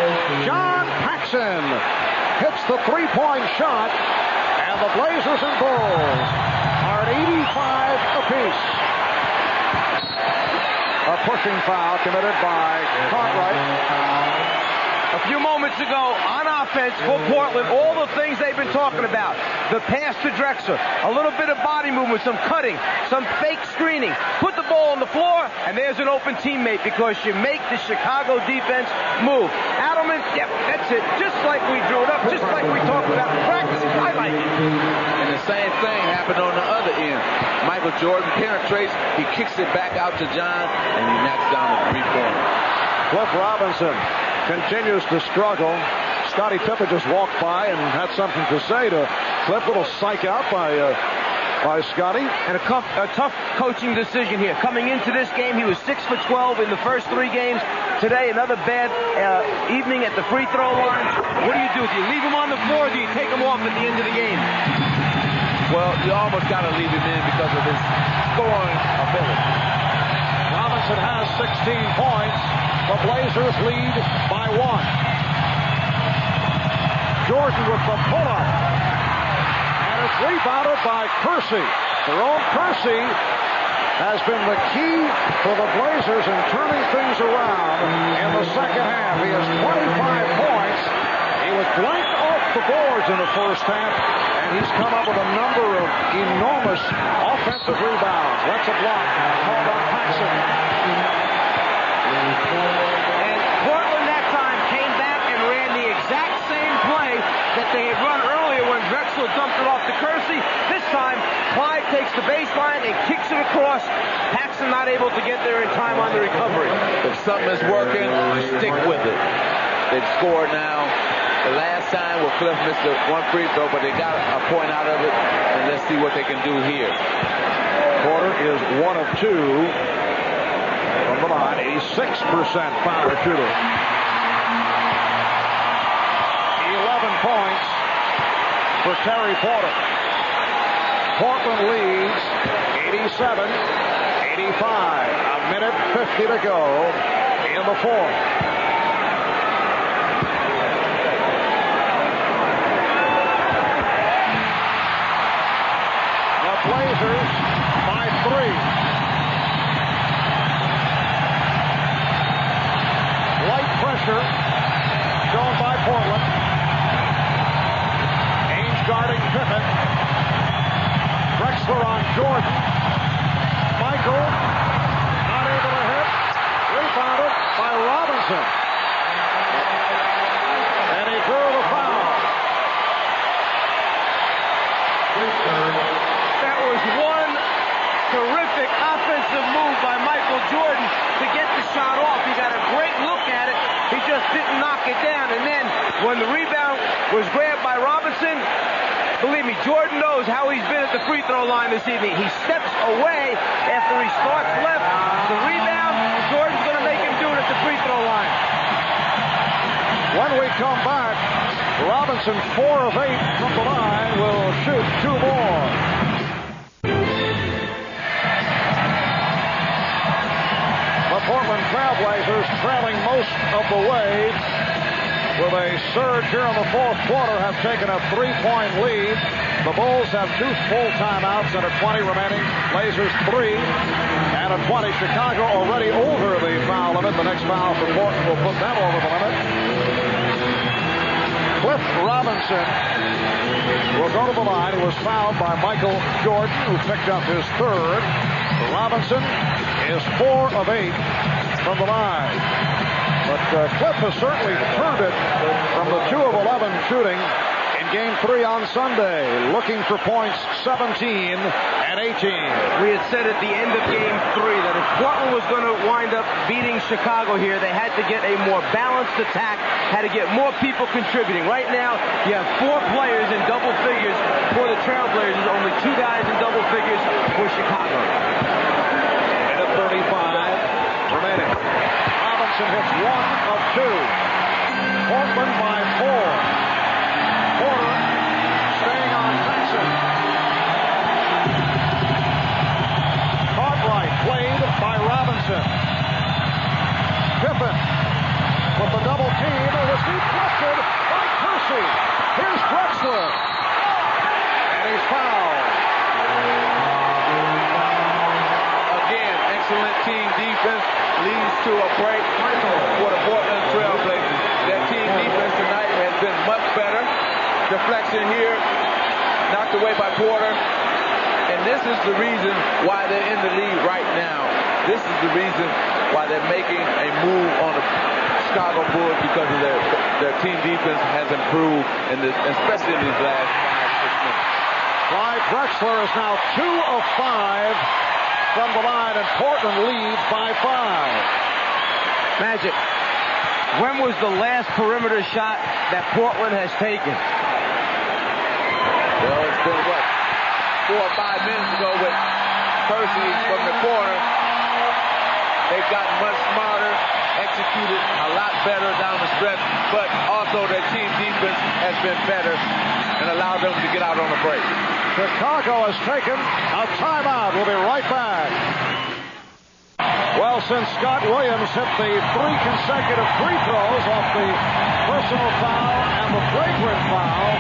John Paxson hits the three-point shot, and the Blazers and Bulls are at 85 apiece. A pushing foul committed by Cartwright. A few moments ago, on offense for Portland, all the things they've been talking about. The pass to Drexler, a little bit of body movement, some cutting, some fake screening. Put the ball on the floor, and there's an open teammate because you make the Chicago defense move. Adelman, yep, that's it. Just like we drew it up, just like we talked about in practice. I like it. And the same thing happened on the other end. Michael Jordan penetrates, he kicks it back out to John, and he knocks down the three-pointer. Cliff Robinson continues to struggle. Scottie Pippen just walked by and had something to say to Cliff. Little psych out by Scottie. And a tough coaching decision here. Coming into this game, he was 6 for 12 in the first 3 games. Today, another bad evening at the free throw line. What do? Do you leave him on the floor, or do you take him off at the end of the game? Well, you almost got to leave him in because of his scoring ability. Robinson has 16 points. The Blazers lead by 1. Jordan with the pull-up. And it's rebounded by Kersey. Jerome Kersey has been the key for the Blazers in turning things around in the second half. He has 25 points. He was blanked off the boards in the first half, and he's come up with a number of enormous offensive rebounds. That's a block called on Paxson. And Portland that time came back and ran the exact same play that they had run earlier when Drexler dumped it off to Kersey. This time, Clyde takes the baseline and kicks it across. Paxson not able to get there in time on the recovery. If something is working, stick with it. They've scored now. The last time, well, Cliff missed one free throw, but they got a point out of it, and let's see what they can do here. Porter is 1 of 2 from the line, 86% foul shooter. 11 points for Terry Porter. Portland leads 87-85. A minute 50 to go in the fourth. Blazers by 3. Light pressure shown by Portland. Ainge guarding Pippen. Drexler on Jordan. Michael not able to hit. Rebounded by Robinson. And he drew the foul. That was one terrific offensive move by Michael Jordan to get the shot off. He got a great look at it. He just didn't knock it down. And then when the rebound was grabbed by Robinson, believe me, Jordan knows how he's been at the free throw line this evening. He steps away after he starts left. The rebound, Jordan's going to make him do it at the free throw line. When we come back, Robinson 4 of 8 from the line will shoot 2 more. The Portland Trailblazers trailing most of the way with a surge here in the fourth quarter have taken a 3-point lead. The Bulls have 2 full timeouts and a 20 remaining. Blazers 3 and a 20. Chicago already over the foul limit. The next foul for Portland will put them over the limit. Cliff Robinson will go to the line. He was fouled by Michael Jordan, who picked up his 3rd. Robinson is 4 of 8 from the line. But Cliff has certainly turned it from the 2 of 11 shooting in in Game 3 on Sunday. Looking for points 17 and 18. We had said at the end of Game 3 that if Portland was going to wind up beating Chicago here, they had to get a more balanced attack, had to get more people contributing. Right now, you have 4 players in double figures for the Trailblazers, only 2 guys in double figures for Chicago. And at 35 remaining. Robinson hits 1 of 2. Portland by 4. Porter staying on Paxson. Cartwright played by Robinson. Pippen with the double team. It was deflected by Percy. Here's Drexler. And he's fouled. Again, excellent team defense leads to a break for the Portland Trailblazers. That team defense tonight has been much better. Deflection here, knocked away by Porter. And this is the reason why they're in the lead right now. This is the reason why they're making a move on the Chicago Bulls, because of their team defense has improved, especially in these last 5-6 minutes. Clyde Drexler is now 2 of 5 from the line, and Portland leads by 5. Magic, when was the last perimeter shot that Portland has taken? Well, it's been, 4 or 5 minutes ago with Percy from the corner. They've gotten much smarter, executed a lot better down the stretch, but also their team defense has been better and allowed them to get out on a break. Chicago has taken a timeout. We'll be right back. Well, since Scott Williams hit the 3 consecutive free throws off the personal foul and the flagrant foul,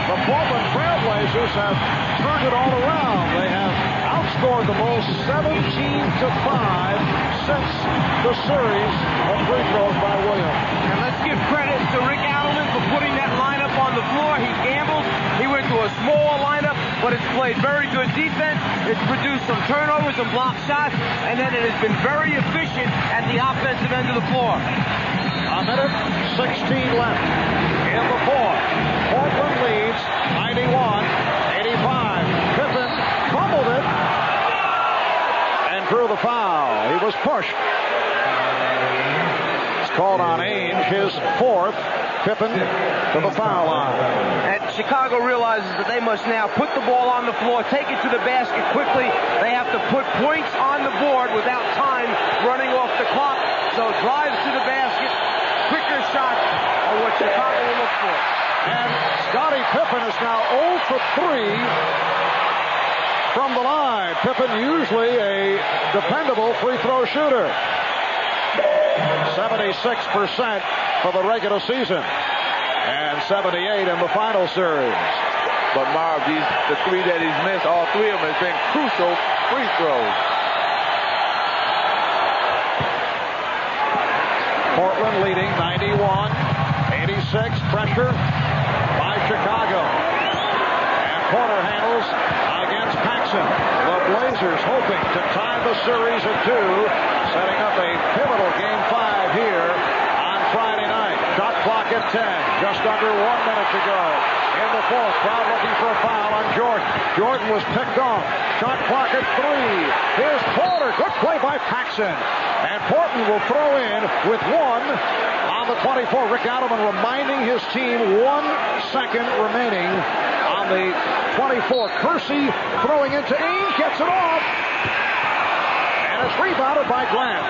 the Portland Trailblazers have turned it all around. They have outscored the Bulls 17-5 since the series of free throws by Williams. And let's give credit to Rick Allen for putting that lineup on the floor. He gambled. He went to a small lineup, but it's played very good defense. It's produced some turnovers and blocked shots, and then it has been very efficient at the offensive end of the floor. A minute 16 left in the fourth. Portland leads 91-85. Pippen fumbled it and drew the foul. He was pushed. It's called on Ainge, his 4th. Pippen to the foul line. And Chicago realizes that they must now put the ball on the floor, take it to the basket quickly. They have to put points on the board without time running off the clock. So drives to the basket, quicker shots are what Chicago will look for. And Scottie Pippen is now 0 for 3 from the line. Pippen usually a dependable free throw shooter. 76% for the regular season and 78 in the final series. But Marv, the 3 that he's missed, all 3 of them have been crucial free throws. Portland leading 91-86. Pressure by Chicago. And Porter handles against Paxson. The Blazers hoping to tie the series at 2, setting up a pivotal Game 5 here on Friday night. Shot clock at 10. Just under 1 minute to go in the fourth. Crowd looking for a foul on Jordan. Jordan was picked off. Shot clock at 3. Here's Porter. Good play by Paxson. And Portland will throw in with 1 on the 24. Rick Adelman reminding his team 1 second remaining on the 24. Kersey throwing into Ainge. Gets it off. And it's rebounded by Grant.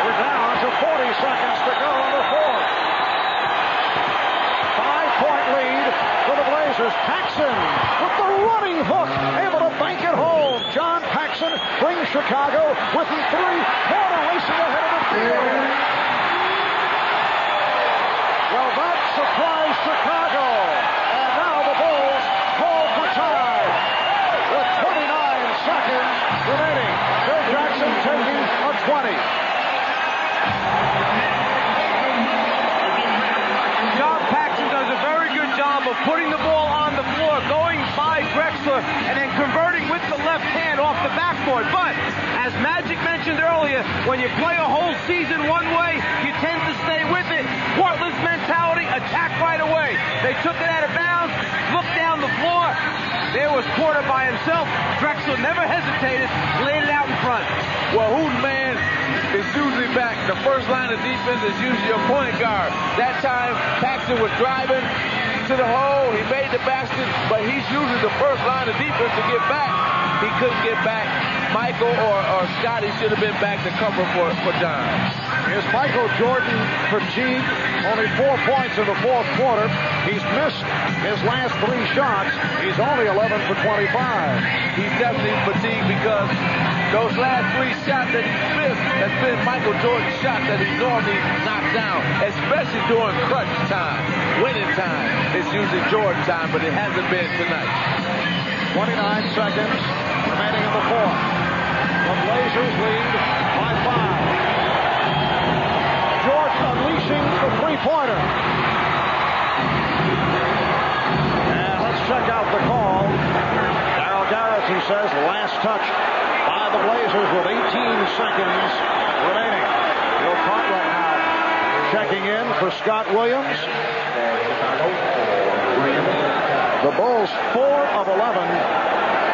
We're down to 40 seconds to go in the fourth. 5-point lead for the Blazers. Paxson with the running hook, able to bank it home. John Paxson brings Chicago within 3. Porter racing ahead of the field. Well, that surprised Chicago. And now the Bulls call for time. With 29 seconds remaining. Phil Jackson taking a 20. John Paxson does a very good job of putting the ball on the floor, going by Drexler, and then converting with the left hand off the backboard. But as as Magic mentioned earlier, when you play a whole season one way, you tend to stay with it. Portland's mentality, attack right away. They took it out of bounds, looked down the floor. There was Porter by himself. Drexler never hesitated, laid it out in front. Well, whose man is usually back? The first line of defense is usually your point guard. That time, Paxson was driving to the hole. He made the basket, but he's usually the first line of defense to get back. He couldn't get back. Michael or Scotty should have been back to cover for John. Is Michael Jordan fatigued? Only 4 points in the fourth quarter. He's missed his last 3 shots. He's only 11 for 25. He's definitely fatigued because those last 3 shots that he missed has been Michael Jordan's shots that he normally knocks down, especially during crunch time, winning time. It's usually Jordan time, but it hasn't been tonight. 29 seconds remaining in the fourth. The Blazers lead by 5. Jordan unleashing the three-pointer. And let's check out the call. Darryl Garrison says last touch by the Blazers with 18 seconds remaining. Bill Cartwright now checking in for Scott Williams. The Bulls 4 of 11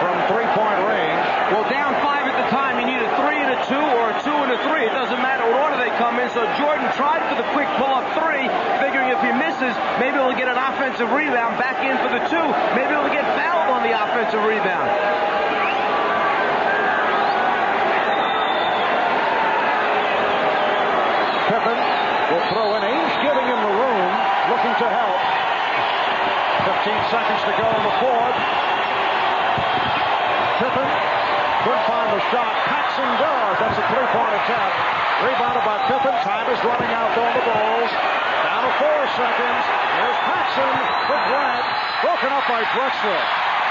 from three-point range. Well, down 5 at the time, you need a 3 and a 2 or a 2 and a 3. It doesn't matter what order they come in. So Jordan tried for the quick pull-up 3, figuring if he misses, maybe he'll get an offensive rebound back in for the 2. Maybe he'll get fouled on the offensive rebound. Pippen will throw in. Ainge giving him the room, looking to help. 15 seconds to go in the fourth. Pippen couldn't find the shot. Paxson does. That's a three-point attempt. Rebounded by Pippen. Time is running out on the Bulls. Down to 4 seconds. Here's Paxson for Grant. Broken up by Drexler.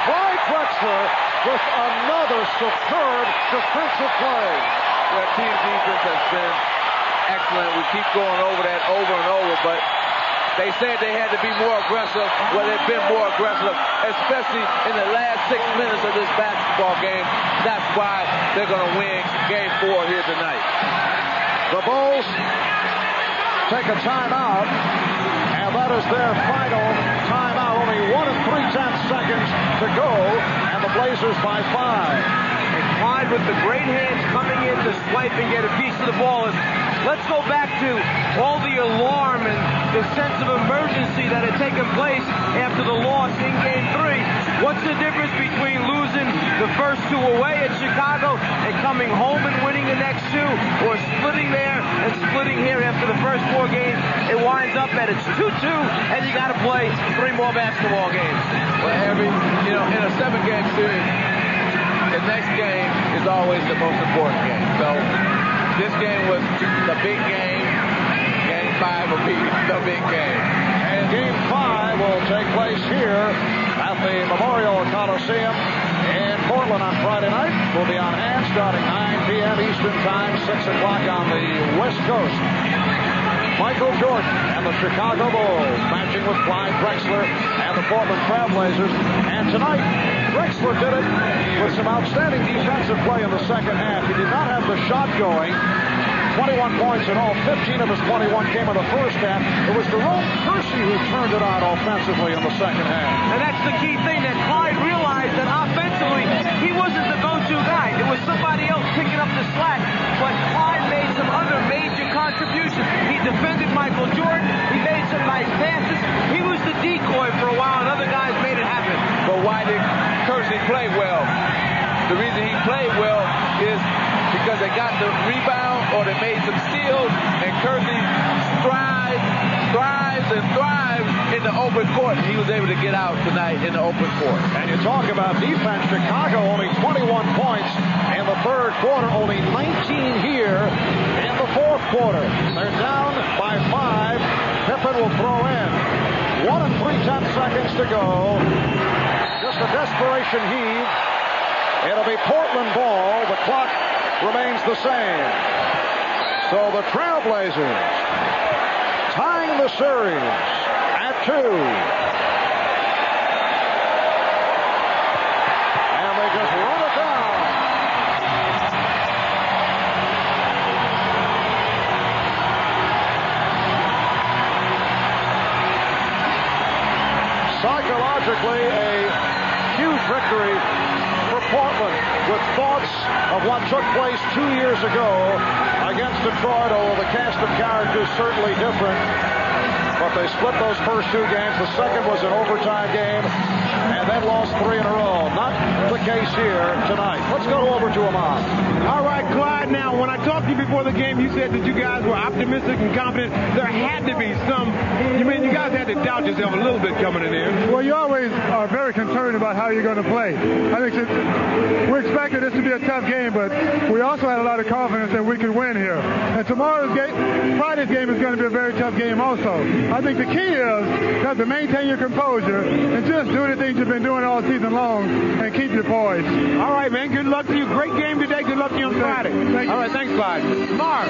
Clyde Drexler with another superb defensive play. Well, team defense has been excellent. We keep going over that over and over, but they said they had to be more aggressive. Well, they've been more aggressive, especially in the last 6 minutes of this basketball game. That's why they're going to win Game 4 here tonight. The Bulls take a timeout, and that is their final timeout. Only 1 3/10 seconds to go, and the Blazers by 5. And Clyde with the great hands coming in to swipe and get a piece of the ball. Let's go back to all the alarm and the sense of emergency that had taken place after the loss in Game 3. What's the difference between losing the first 2 away at Chicago and coming home and winning the next 2, or splitting there and splitting here after the first 4 games? It winds up that it's 2-2, and you got to play 3 more basketball games. Well, in a 7-game series, the next game is always the most important game. So this game was the big game. Game 5 will be the big game. And Game 5 will take place here at the Memorial Coliseum in Portland on Friday night. We'll be on hand starting 9 p.m. Eastern Time, 6 o'clock on the West Coast. Michael Jordan and the Chicago Bulls matching with Clyde Drexler and the Portland Trailblazers. And tonight, Drexler did it with some outstanding defensive play in the second half. He did not have the shot going. 21 points in all. 15 of his 21 came in the first half. It was Jerome Kersey who turned it on offensively in the second half. And that's the key thing, that Clyde realized that offensively he wasn't the go-to guy. It was somebody else picking up the slack. But Clyde made some other major contributions. He defended Michael Jordan. He made some nice passes. He was the decoy for a while, and other guys made it happen. But why did Kersey play well? The reason he played well is because they got the rebound or they made some steals, and Kersey thrives in the open court. He was able to get out tonight in the open court. And you talk about defense, Chicago only 21 points in the third quarter, only 19 here in the fourth quarter. They're down by 5. Pippen will throw in. 1 3/10 seconds to go. Just a desperation heave. It'll be Portland ball. The clock remains the same. So the Trailblazers tying the series at 2. And they just run it down. victory for Portland, with thoughts of what took place 2 years ago against Detroit, although the cast of characters certainly different. But they split those first 2 games. The second was an overtime game, and then lost 3 in a row. Not the case here tonight. Let's go over to Ahmad. All right, Clyde, now, when I talked to you before the game, you said that you guys were optimistic and confident. There had to be some, you guys had to doubt yourself a little bit coming in here. Well, you always are very concerned about how you're going to play. I think we expected this to be a tough game, but we also had a lot of confidence that we could win here. And Friday's game is going to be a very tough game also. I think the key is to maintain your composure and just do the things you've been doing all season long and keep your poise. All right, man. Good luck to you. Great game today. Good luck to you on Friday. Thank you. All right, thanks, Clyde. Marv.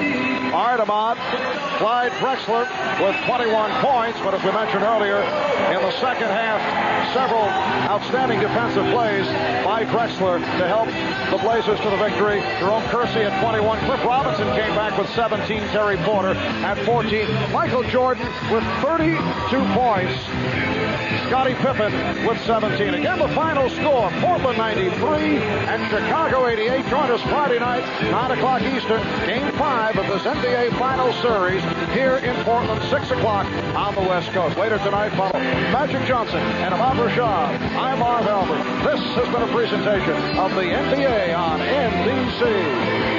All right, Ahmad. Clyde Drexler with 21 points, but as we mentioned earlier, in the second half, several outstanding defensive plays by Drexler to help the Blazers to the victory. Jerome Kersey at 21. Cliff Robinson came back with 17. Terry Porter at 14. Michael Jordan with 32 points. Scottie Pippen with 17. Again, the final score, Portland 93 and Chicago 88. Join us Friday night, 9 o'clock Eastern, Game 5 of this NBA Finals Series here in Portland, 6 o'clock on the West Coast. Later tonight, follow Magic Johnson and Ahmad Rashad. I'm Marv Albert. This has been a presentation of the NBA on NBC.